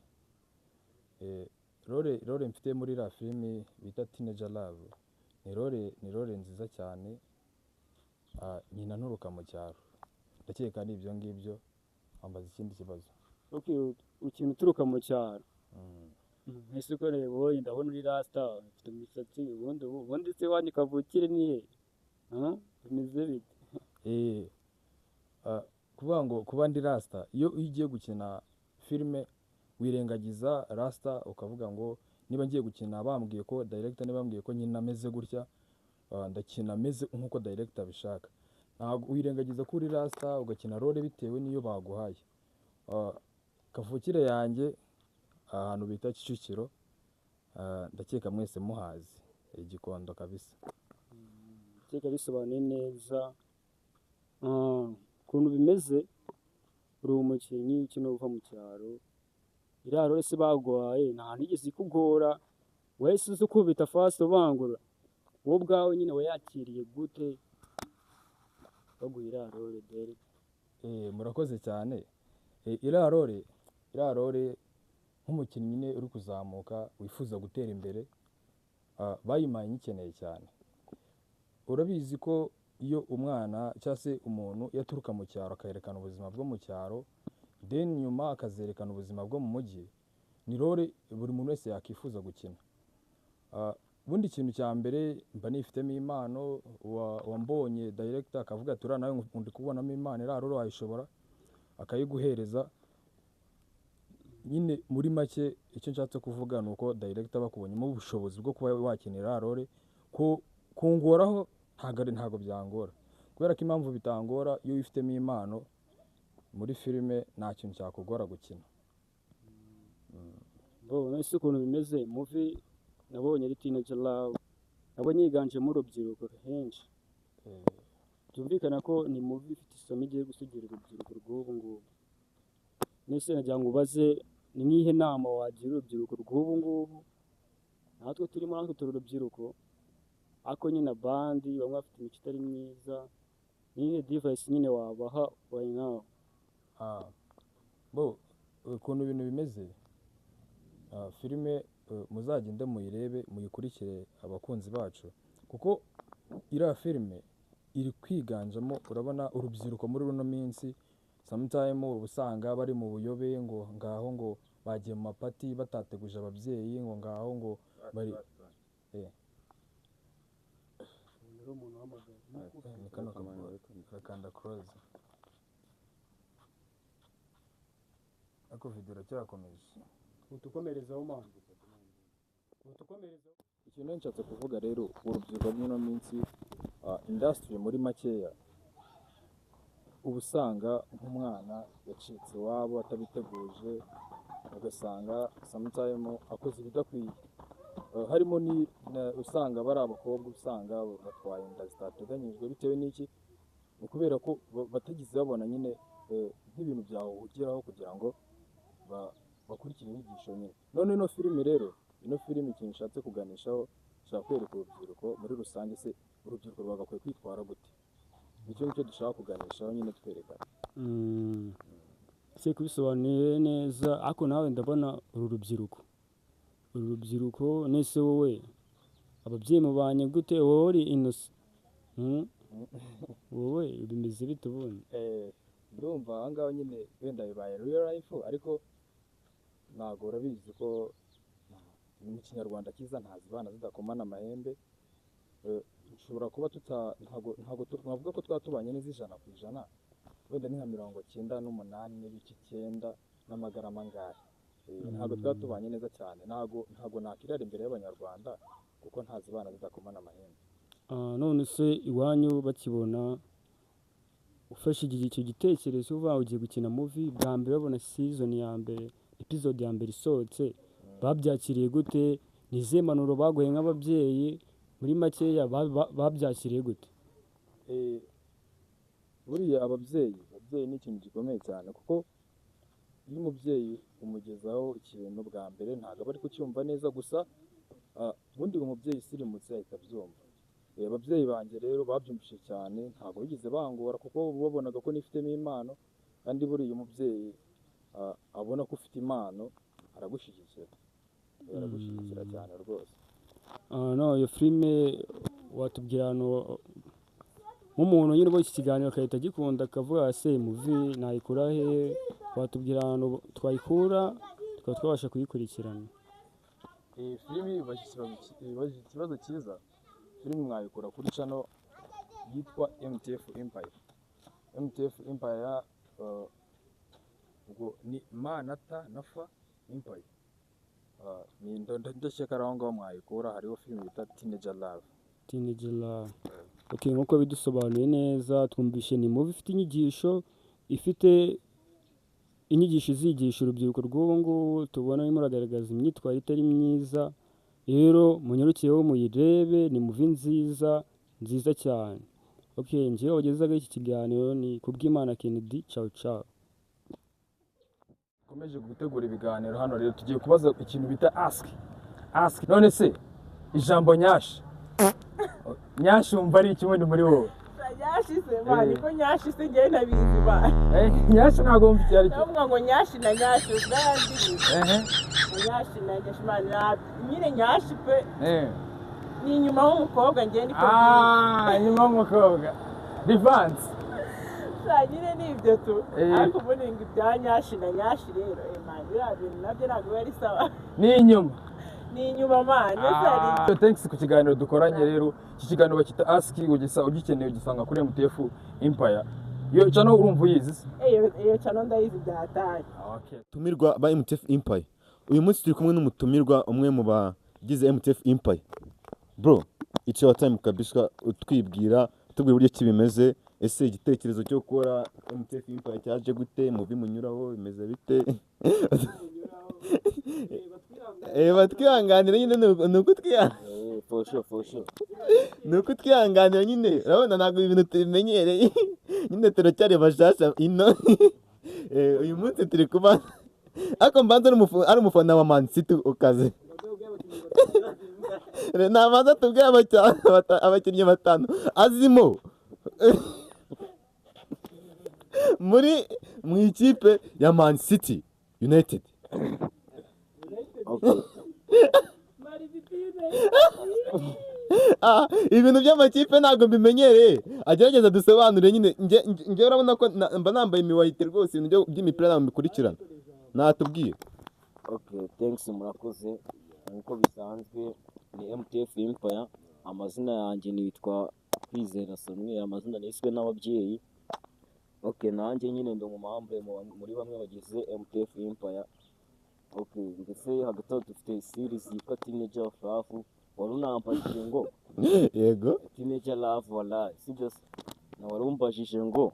Role mfite muri la filime bita Teenager Love ni role nziza cyane, nyina nturuka mu cyaro ndakeka ni ibyo ngibyo. Ambaza ikindi kibazo. Okay, ukintu uturuka mu cyaro ese uko reba ndabona uri rasta ufite imisatsi ubundi se wanyu kavukire nihe bimeze bite? Kuvuga ngo kuba ndi rasta, iyo ugiye gukina filime wirengagiza rasta ukavuga ngo niba ngiye gukina bambwiye ko director niba bambwiye ko nyina ameze gutya ndakina ameze nk'uko director abishaka. Ntabwo wirengagiza ko uri rasta ugakina role bitewe n'iyo baguhaye. Kavukire yanjye ahantu bita Kicukiro, ndakeka mwese muhazi Gikondo kabisa. Ndakeka bisobanuye neza ukuntu bimeze. Uri umukinnyi ukina uva mu cyaro, iriya role se baguhaye nta nigeze ikugora wahise uzi ukubita fast ubangura wowe ubwawe nyine wayakiriye gute baguha iriya role dore? Murakoze cyane. Iriya role nk'umukinnyi nyine uri kuzamuka wifuza gutera imbere, bayimpaye nyikeneye cyane. Urabizi ko iyo umwana cyangwa se umuntu iyo aturuka mu cyaro akayerekana ubuzima bwo mu cyaro then nyuma akazerekana ubuzima bwo mu mujyi, ni role buri muntu wese yakifuza gukina. Ubundi ikintu cya mbere mba nifitemo impano, wambonye director akavuga ati uriya nawe ndi kubonamo impano iriya role wayishobora, akayiguhereza. Nyine muri make icyo nshatse kuvuga ni uko director bakubonyemo ubushobozi bwo kuba wakinira role, kungoraho ntabwo byangora, kubera ko impamvu bitangora iyo wifitemo impano muri filime nta kintu cyakugora gukina. Ese ukuntu bimeze movie nabonye ari Teenager Love, nabonye yiganjemo urubyiruko henshi. Byumvikana ko ni movie ifite isomo igiye gusigira urubyiruko rw'ubu ngubu. Nese nagira ngo ubaze ni nk'ihe nama wagira urubyiruko rw'ubu ngubu? Natwe turimo natwe turi urubyiruko ariko nyine abandi bamwe bafite imico itari myiza, nihe device nyine wabaha right now? Ukuntu ibintu bimeze, filime muzagende muyirebe muyikurikire abakunzi bacu, kuko iriya filime iri kwiganjamo urabona urubyiruko muri runo minsi sometime uba usanga bari mu buyobe ngo ngaho ngo bagiye mu mapati batateguje ababyeyi ngo ngaho ngo bari kanda close ako video cyakomeje utukomerezaho man ikintu nshatse kuvuga rero urubyiruko mw'ino minsi industry muri makeya uba usanga nk'umwana yacitse iwabo atabiteguje, ugasanga sometime akoze ibidakwiye, harimo usanga bari abakobwa usanga batwaye inda zitateganyijwe. Bitewe n'iki? Ni ukubera ko batagize babona nyine nk'ibintu byahugiraho kugira ngo bakurikire inyigisho nyine. None ino filime rero, ino filime ikintu ishatse kuganishaho ishaka kwereka urubyiruko muri rusange, se urubyiruko rwagakwiye kwitwara gute? Nicyo dushaka kuganishaho nyine twerekana. Se kubisobanuye neza, ariko nawe ndabona uru rubyiruko nese wowe ababyeyi mubanye gute? Wowe uri innocent wowe bimeze bite ubundi? Ndumva aha ngaho nyine wenda bibaye real life, ariko ntabwo urabizi ko mu kinyarwanda cyiza ntazibana zidakomana amahembe. Ushobora kuba ntabwo twavuga ko twatubanye neza 100%, wenda ni nka 98 n'ibice 9 n'amagarama angahe. Ntabwo twatubanye neza cyane, ntabwo nakirara imbere y'abanyarwanda kuko ntazibana zidakomana amahembe. None se iwanyu bakibona ufashe icyo gitekerezo uvuga ugiye gukina movie bwa mbere babona season ya mbere episode ya mbere isohotse babyakiriye gute, ni izihe mpanuro baguhe nk'ababyeyi, muri makeya babyakiriye gute? Buriya ababyeyi ni ikintu gikomeye cyane, kuko iyo umubyeyi umugezaho ikintu bwa mbere ntabwo aba ari kucyumva neza gusa, ubundi umubyeyi usirimutse ahita abyumva. Ababyeyi banjye rero babyumvise cyane, ntabwo bigeze bangora kuko babonaga ko nifitemo impano, kandi buriya umubyeyi abona ko ufite impano aragushyigikira cyane rwose. No, iyo filime watubwira nk'umuntu nyine ubwo iki kiganiro agahita agikunda akavuga se muvi nayikura he, watubwira ahantu twayikura tukaba twabasha kuyikurikirana? Iyi filimi ibajije ikibazo cyiza. Filimi mwayikura kuri channel yitwa MTF Empire. MTF Empire ubwo ni manata nafa Empire. Ni ndashaka aho ngaho mwayikura, hariho filimi bita Teenager Love. Okay, nk'uko bidusobanuye neza twumvishe ni movie ifite inyigisho, ifite inyigisho izigisha urubyiruko rw'ubu ngubu tubona arimo aragaragaza imyitwarire itari myiza. Rero munyarukiyeho muyirebe, ni movie nziza cyane. Okay, njyewe wagezaga iki kiganiro ni Kubwimana Kennedy. Ciao. Komeje gutegura ibiganiro hano rero tugiye kubaza ikintu bita ask. None se ijambo nyashi umva ari iki muri wowe? Nyashi se bani ko nyashi se ngiye nabizi ba. Nyashi ntabwo mbi cyari cyo. Ndavuga ngo nyashi na nyashi ubwandi. Nyashi na nyashi mani nyine nyashi pe. Ni inyuma h'umukobwa ngiye niko. Inyuma h'umukobwa. Divance. Nyine ni ibyo tu. Ariko ubundi ngo ibya nyashi na nyashi rero mani birabintu nabyo ntabwo bari sawa. Ni inyuma mani. Thanks ku kiganiro dukoranye rero. Iki kiganiro bakita ask ugikeneye ugisanga kuri MTF Empire. Iyo channel urumva uyizi? Iyo channel ndayizi byataye. Okay. Tumirwa ba MTF Empire. Uyu munsi turi kumwe n'umutumirwa umwe mu bagize MTF Empire. Bro, it's your time kabisa utwibwira tubwira uburyo kibimeze. Ese igitekerezo cyo gukora MTF Empire cyaje gute, mu bimunyuraho bimeze bite? Batwihanganira nyine nuko for sure. Nuko twihanganira nyine, urabona ntabwo ibintu tubimenyereye. Nyine turacyari bashasha ino. Uyu munsi turi kuba ako mbanza ari umufana wa Man City ukaze. Nabanza tubwira abakinnyi batanu azimo mu ikipe ya Man City United. Ibintu by'amakipe ntabwo mbimenyereye, agerageza dusobanure nyine. Njye urabona ko mba nambaye imiwayite rwose, ibintu by'imipira ntabwo mbikurikirana, natubwiye. Okay, thanks murakoze. Nkuko bisanzwe ni MTF Empire. Amazina yanjye nitwa Kwizera Samuel, amazina niswe n'ababyeyi. Okay, nanjye nyine ndi umumambre muri bamwe bagize MTF Empire. Okay, ndetse hagati aho dufite series yitwa Teenager Love. Wari unampajije ngo yego Teenager Love wala sibyo, na wari umbajije ngo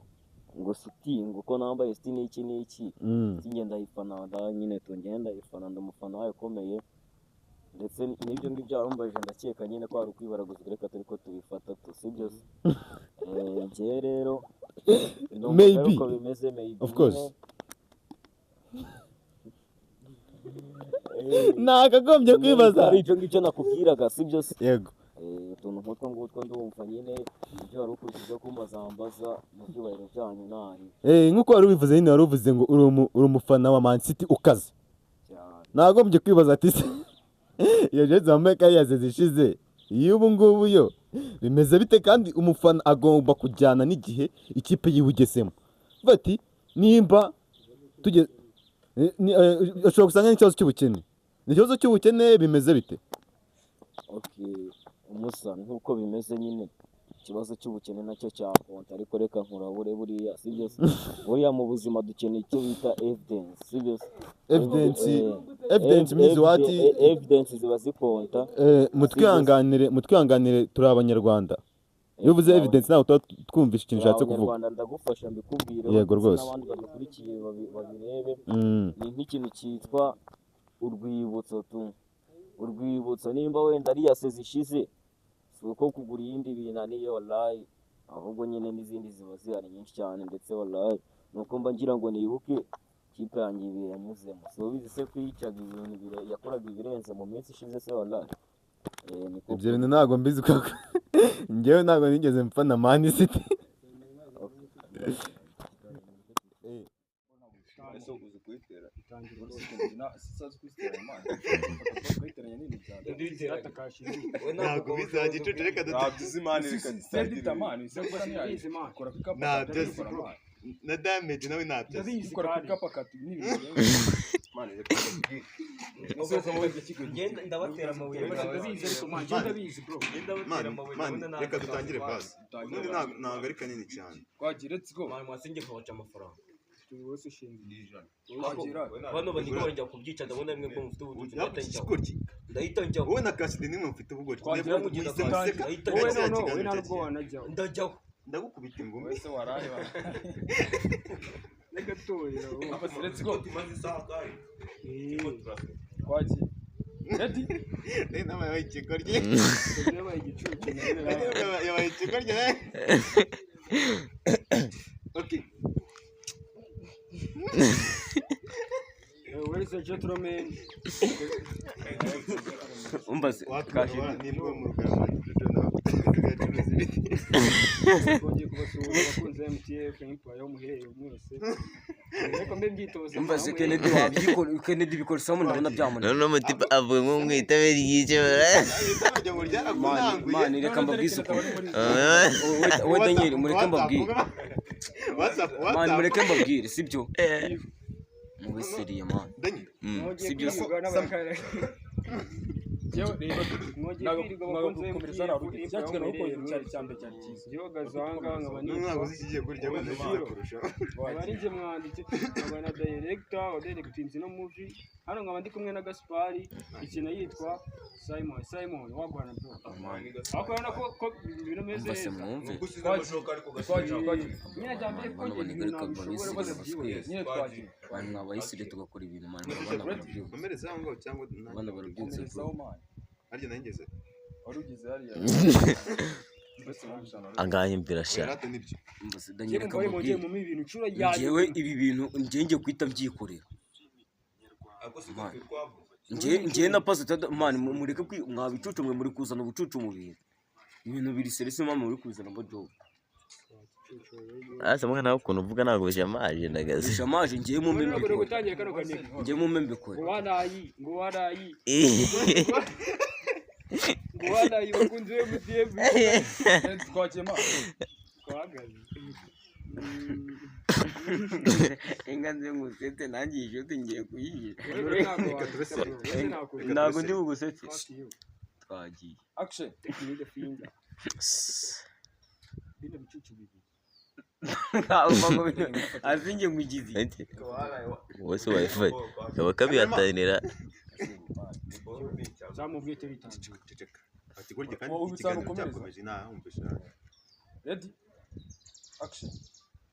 sitingo ko nambaye siti n'iki ngenda yifana nyine tungenda yifana ndumufana wayo komeye. Ndetse n'ibyo ngibyo warumbajije ndakeka nyine ko ari ukwibaraguza, reka turi ko tubifata sibyo. Njye rero maybe uko bimeze maybe of course nakagombye kwibaza ari icyo ngicyo nakubwiraga sibyo. Yego utuntu nk'utwo ngutwo ndumva nyine ibyo wari ukurikije ko mazambaza mu byubahiro byanyu nabi. Nk'uko wari ubivuze nyine, wari uvuze ngo uri umufana wa Man City ukaze. Nagombye kwibaza ati iyo jezi wambaye kariya zishize iyo ubu ngubu yo bimeze bite, kandi umufana agomba kujyana n'igihe ikipe yibugesemo. Bati nimba tujye ushobora gusanga n'ikibazo cy'ubukene. Ikibazo cy'ubukene bimeze bite? Okay, umusa nk'uko bimeze nyine ikibazo cy'ubukene nacyo cyakonta, ariko reka nkurabure buriya sibyo. Buriya mu buzima dukeneye icyo bita evidence sibyo. Evidence means what? Evidence ziba zikonta. Mutwihanganire turi abanyarwanda. iyo uvuze evidence ntabwo tuba twumvisha ikintu ushatse kuvuga. Abanyarwanda ndagufasha mbikubwire Yego rwose. n'abandi badukurikiye babirebe. Ni nk'ikintu cyitwa urwibutso tu. Urwibutso nimba wenda ari yase zishize si uko kugura iyindi binaniye wallahi, ahubwo nyine n'izindi ziba zihari nyinshi cyane ndetse wallahi nuko mba ngira ngo nibuke kipe yanjye ibi yanyuzemo. So bizi se kwicaga ibintu yakoraga ibirenze mu minsi ishize se wallahi. Ibyo bintu ntabwo mbizi koko. Njyewe ntabwo nigeze mfana Man City. ntabwo bizajya icucu reka dutuze imana na damage nawe ntabyo ndabatera amabuye reka dutangire basi ubundi ntabwo ari kanini cyane mwasinge kawaca amafaranga bano banigwa njya kubyica ndabona bimwe bwo mufite ubucuti ndahita njyaho wowe na Cassidy nimwe mufite ubugori ndajyaho ndagukubita ingumi wese waraye reka toya let's go tumaze isaha kandi kwaji ready nama yabaye ikikorye yabaye igicucu yabaye ikikorye okay where is the gentleman umbaze Cassidy nimwe mu rugamba kongeye kubasuhuza abakunzi ba MTF Empire yo muhereye mwese reka mbe byitoza umbaze Kennedy bikora isomo ndabona byamunaniye. none umutipe avuye nko mwitabe ry'icyo mani reka mbabwize we Daniel mureke mbabwire mani mureke mbabwire sibyo mubeseriye mani sibyo abarinje mwanditse abana director directinze no movie hano nkaba ndi kumwe na Gaspari ikina yitwa Simon wagwana bro akora ko ibintu meze mbase mwumve nyine jambe ko nyine twagiye abantu mwabayisire tugakora ibintu mani abana barabyumva komereza ngo cyangwa abana barabyumva harya nangeze warugize hariya angahe mbira sha Daniel kamubwiye njyewe ibi bintu njye kwita mbyikorera njye na pastor man mureke mwabicucu mwe muri kuzana ubucucu mu bintu biri serese mama muri kuzana mbo job asa mwana nawe ukuntu uvuga ntabwo bijamaje ndagaze bijamaje njye mu membe njye mu membe ko ngo warayi bakunze MTF twakema twagaze inga nze ngusetse nanjye ishote ngiye kuyigira ntabwo ndi bugusetse twagiye action technique finger bino bicucu bibi azinge mugizi wose wifi kaba kabihatanira zamubwite bitangiye ati gurye kandi ikiganiro cyakomeje nahumvisha ready action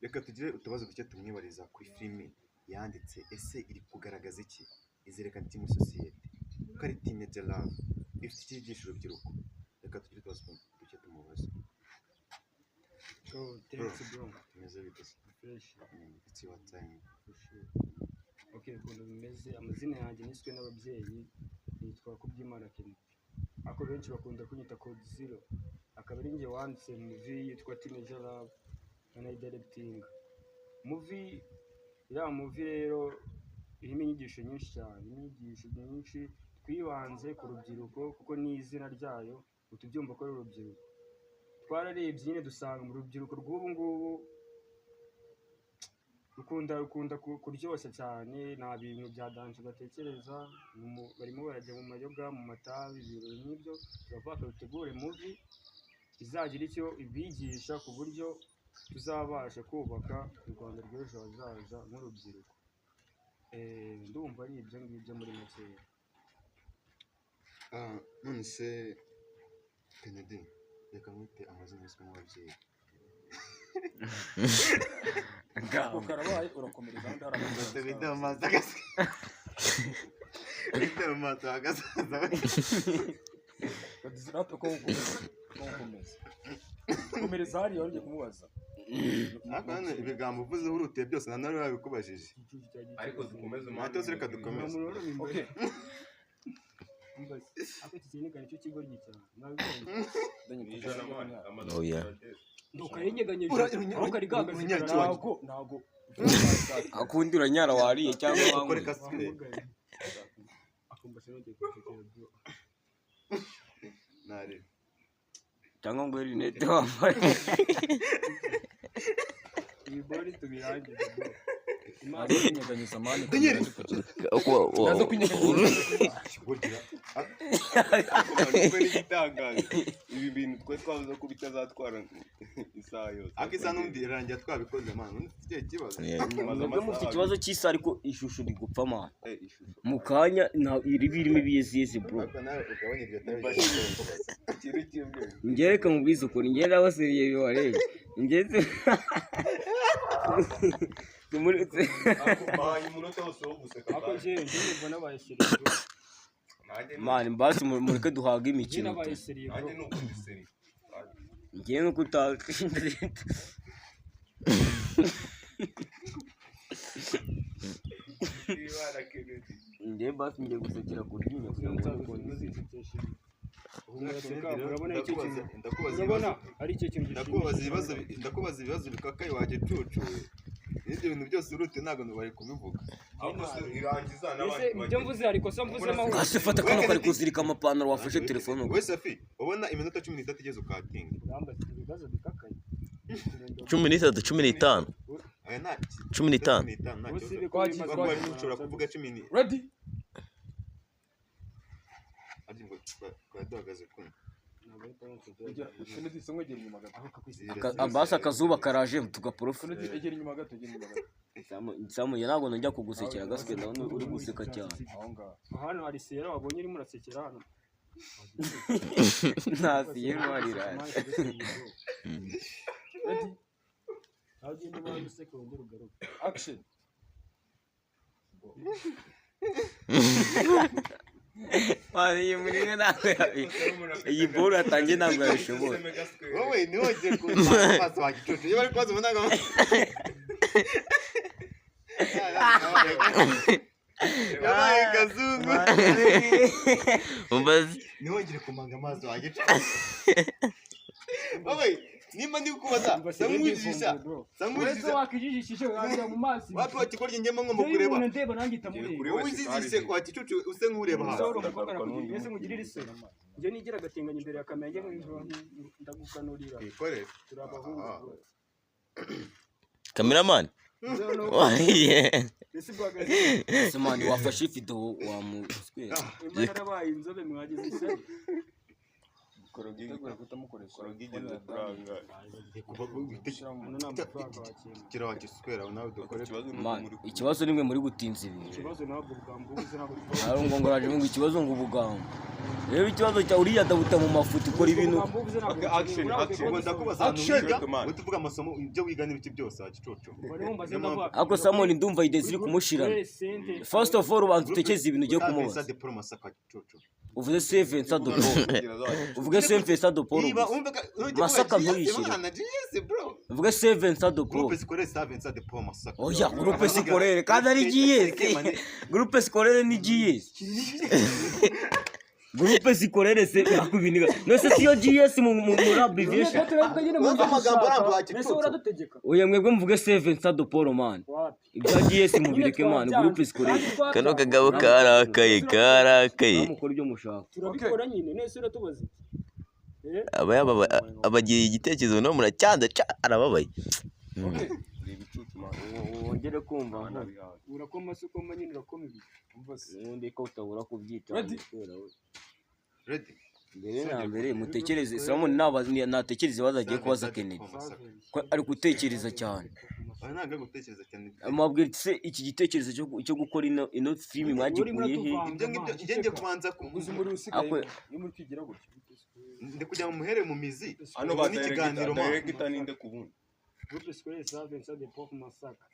reka tugire utubazo duke tumwibariza kuri filime yanditse ese iri kugaragaza iki izerekana iki muri sosiyete ko ari teenage love ifite icyigisho urubyiruko reka tugire utubazo duke tumubaza thanks bro tumeze bidasa fresh it's your time okay ukuntu bimeze amazina yanjye niswe n'ababyeyi nitwa Kubyimana Kennedy ako benshi bakunda kunyita Code Zero akaba ari njye wanditse movie yitwa Teenage Love na directing movie rero irimo inyigisho nyinshi cyane twibanze ku rubyiruko kuko ni izina ryayo utubyumva ko ari urubyiruko twararebye nyine dusanga mu rubyiruko rw'ubu ngubu rukunda kuryoshya cyane nta bintu bya danje batekereza barimo barajya mu mayoga mu matabi ibintu nk'ibyo turavuga dutegure movie izagira icyo ibigisha ku buryo tuzabasha kubaka u Rwanda rw'ejo hazaza nk'urubyiruko ndumva ari ibyo ngibyo muri makeya none se Kennedy reka mwite amazina yiswe n'ababyeyi Ako karabaye urakomereza ahandi hari Bose bita mu maso agasaza bita mu maso agasaza badizirata ko ukomeza komereza hariya ujye kumubaza ariko none ibigambo uvuzeho uruteye byose na none babikubajije ariko dukomeze Matose reka dukomeze okay ako kigenegana cyo kigo cyane oya ukayenyeganyije aho kari gahagaze ntago akundi uranyara wariye cyangwa ukoreka sire akumva sinongeye kutekera byo nare cyangwa ngo rinete wambaye ibi bori tubirangize ntago kwinyeganyeza mani nazo ibi bintu twe twavuze ko bitazatwara isaha yose ariko isa n'undi irangira twabikoze man ufite ikibazo mwebwe mufite ikibazo cy'isa ariko ishusho rigupfa man mu kanya birimo ibiyeziyezi bro ariko nawe ugabanya iryo tabi ngereka mubwiza ukuri ngenda abaseriye biwareye ngeze tumuretse bahaye umunota wose wo guseka ako je mbona bayishyiriye man mbasi mureke duhaga imikino bayishyiriye nanjye nuko biseri ngiye no kutaka ngiye basi ngiye gusekera ku ryinyo ndakubaza ibibazo bikakaye wagicucu n'ibyo bintu byose urute ntabwo bari kubivuga ahubwo se irangiza n'abandi ibyo mvuze ariko so mvuze mahoro basi fata kano kari kuzirika amapantaro wafashe telefone we Safi ubona iminota 13 igeze ukatinga ibibazo bikakaye 13 15 aya nta 15 ushobora kuvuga 10 ready ari ngo twaduhagaze kumwe abasa akazuba karaje tugaprofa egera inyuma gato Samu ntabwo najya kugusekera gaswe ndabona uri guseka cyane hano hari sera wabonye urimo urasekera hano nta sera warira agende bari guseka wongera ugaruka action Mani muri nawe iyi boro atangiye ntabwo yabishobora wowe niwongere kuza amaso wagicucu iyo bari kwaza ubunaga yabaye kazungu umbazi niwongere kumanga amaso wagicucu wowe nimba ndi kubaza samwijisha samwijisha wakijishije urajya mu mazi wapi wakikorye ngemo nko mukureba ndeba nanjye tamuri wowe ujijishe wakicucu use nkureba hasi ese mugirira ise nje nigira gatinganya imbere ya kamera nge ndagukanurira ikore turabahungu cameraman Simani wafashe video wa muswe imana baye inzobe mwagize isari ikibazo nimwe muri gutinza ibintu ikibazo ntabwo bugambuze ntabwo ari ngo ngoraje ngo ikibazo ngo ubugambo rero ikibazo cya uriya dabuta mu mafuti ukora ibintu tuvuga amasomo ibyo wiga n'ibiki byose wagicucu ako Samuel ndumva ide ziri kumushirana first of all ubanza utekeze ibintu ugiye kumubaza uvuze Sevensa do Paul uvuge Sevensa do Paul masaka ntuyishyire uvuge Sevensa do Paul oya groupe scolaire kandi ari GS groupe scolaire ni GS groupe scolaire se akubiniga no se siyo GS mu abbreviation oya mwebwe mvuge Sevensa do Paul man ibya GS mu bireke man groupe scolaire kano kagabo karakaye mukora ibyo mushaka turabikora nyine nese uratubaza abagiye igitekerezo no muracyanza arababaye wongere kumva urakoma se ukoma nyine urakoma ibi ubundi ko utabura kubyita ready mbere na mbere mutekereze Samuel natekereza bazagiye kubaza Kennedy ko ari gutekereza cyane Aya ntabwo ari gutekereza cyane. amabwira se iki gitekerezo cyo gukora ino filimi mwagikuye he? Ibyo ngibyo njye kubanza uzi muri usigaye iyo muri kwigira gutyo ndi kujya mu muhere mu mizi hano n'ikiganiro ma director ninde ku bundi Groupe scolaire ça Vincent de Port Massacre.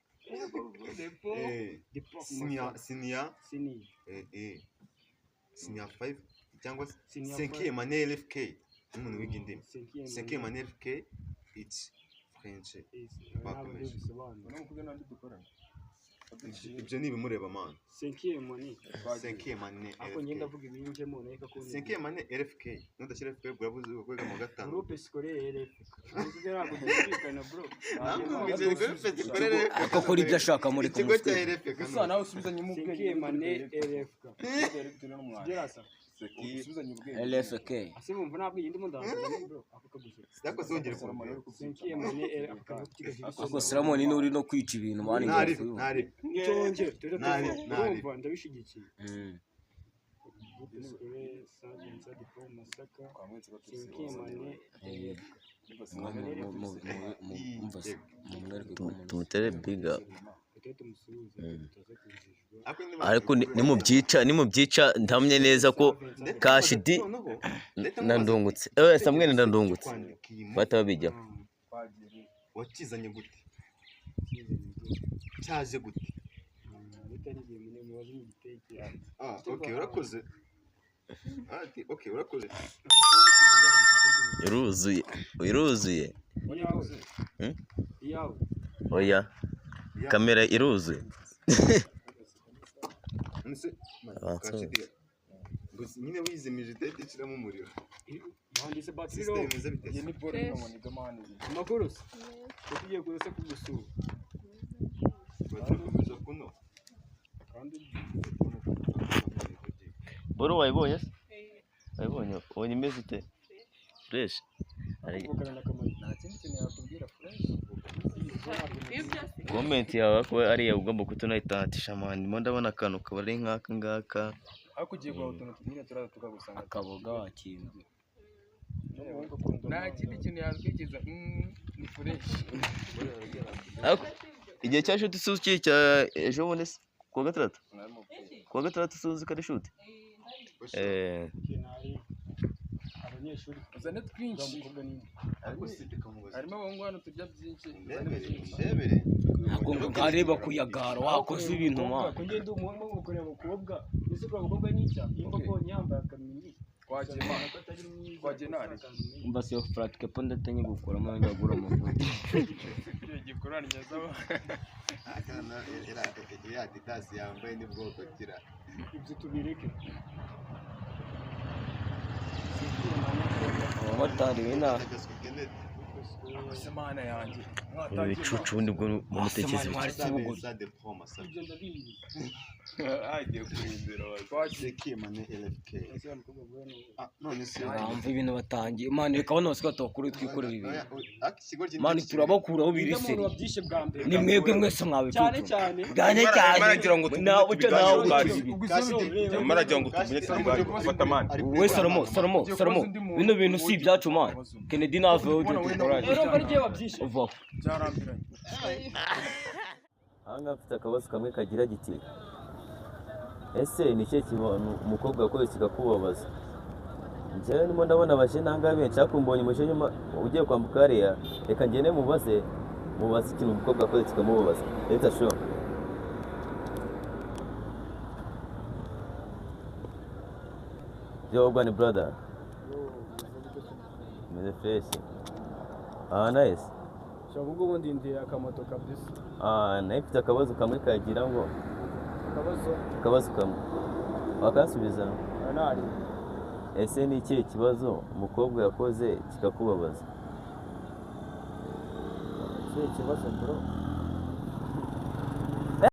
Senior Senior 5 cyangwa 5e année LFK umuntu wiga indimi 5e année LFK it's French bakomeje ibyo ni ibimureba man 5e année 5e année ako ngenda avuga ibinjemo neka ko 5e année LFK nudashyira FK burabuze kwega mu gatanu Groupe scolaire LFK nzira kudikana bro akakora ibyo ashaka muri ikigo cya LFK gusa nawe usubizanye mu bwenge 5e année LFK gerasa usubizanye ubwenge LFK ase bumva nabwo yindi ndaza bro ako kaguze sako zongere ku 5e année LFK ako Salamoni ni uri no kwica ibintu mani nari cyonge turumva ndabishigikiye tumutere biga ariko nimubyica ndamye neza ko Kashidi na Ndungutse Samuel na Ndungutse bahita babijyaho. wakizanye gute cyaje gute okay urakoze okay urakoze iruzuye oya kamera iruzuye nyine wizimije itekiramo umuriro bandise batiri ro ye ni bore n'umuntu gamani amakuru tugiye kurese kugusura batukomeza kuno kandi boro wayibonye ubonye imeze ute fresh nta kindi kintu yakubwira fresh comment yawe ko ariya ugomba kutunayitatisha man mo ndabona akantu kabari nk'aka ngaka ariko ugiye guha utuntu tumwe turaza tukagusanga akaboga wakinze nta kindi kintu yakwikiza ni fresh igihe cya shoot suki cya ejo bundi kuwa gatandatu suzi kari shoot abanyeshuri uzane twinshi harimo abahungu hano turya byinshi ndebere ngareba kuyagara wakoze ibintu ma ko ngende umuhungu gukorera abakobwa ese ko abakobwa nica imba ko nyamba akamini twagena mbase yo fratike po ndatenye gukora mo ndagura amavuta gikorana nyazaho akana ya Adidas yambaye ni bwoko kira ibyo tubireke abatari wina asemana yanjye ibicucu ubundi bwo mutekereza ibyo ndabizi agiye kurindira twakimane LFK none se bamva ibintu batangiye mani reka bano basiga tokuri twikorera ibintu mani turabakuraho birise ni mwebwe mwese mwawe cyane maragira ngo nawe cyo nawe maragira ngo tumenye turi gufata mani we Salomo bino bintu si ibyacu mani Kennedy nave rero barye babyishe uva byarambiranye hanga afite akabazo kamwe kagira giti ese ni cyo kibona umukobwa yakoze kikakubabaza njyewe ndimo ndabona abashenanga benshi akumbonye umushenye ugiye kwambuka hariya reka ngende mubaze ikintu umukobwa yakoze kikamubabaza leta sho yo bwana brother meze fresh nice shabugo ubundi ndira akamoto kabisa naye mfite akabazo kamwe kagira ngo akabazo kamwe wakasubiza nari ese ni ikihe kibazo umukobwa yakoze kikakubabaza ikihe kibazo bro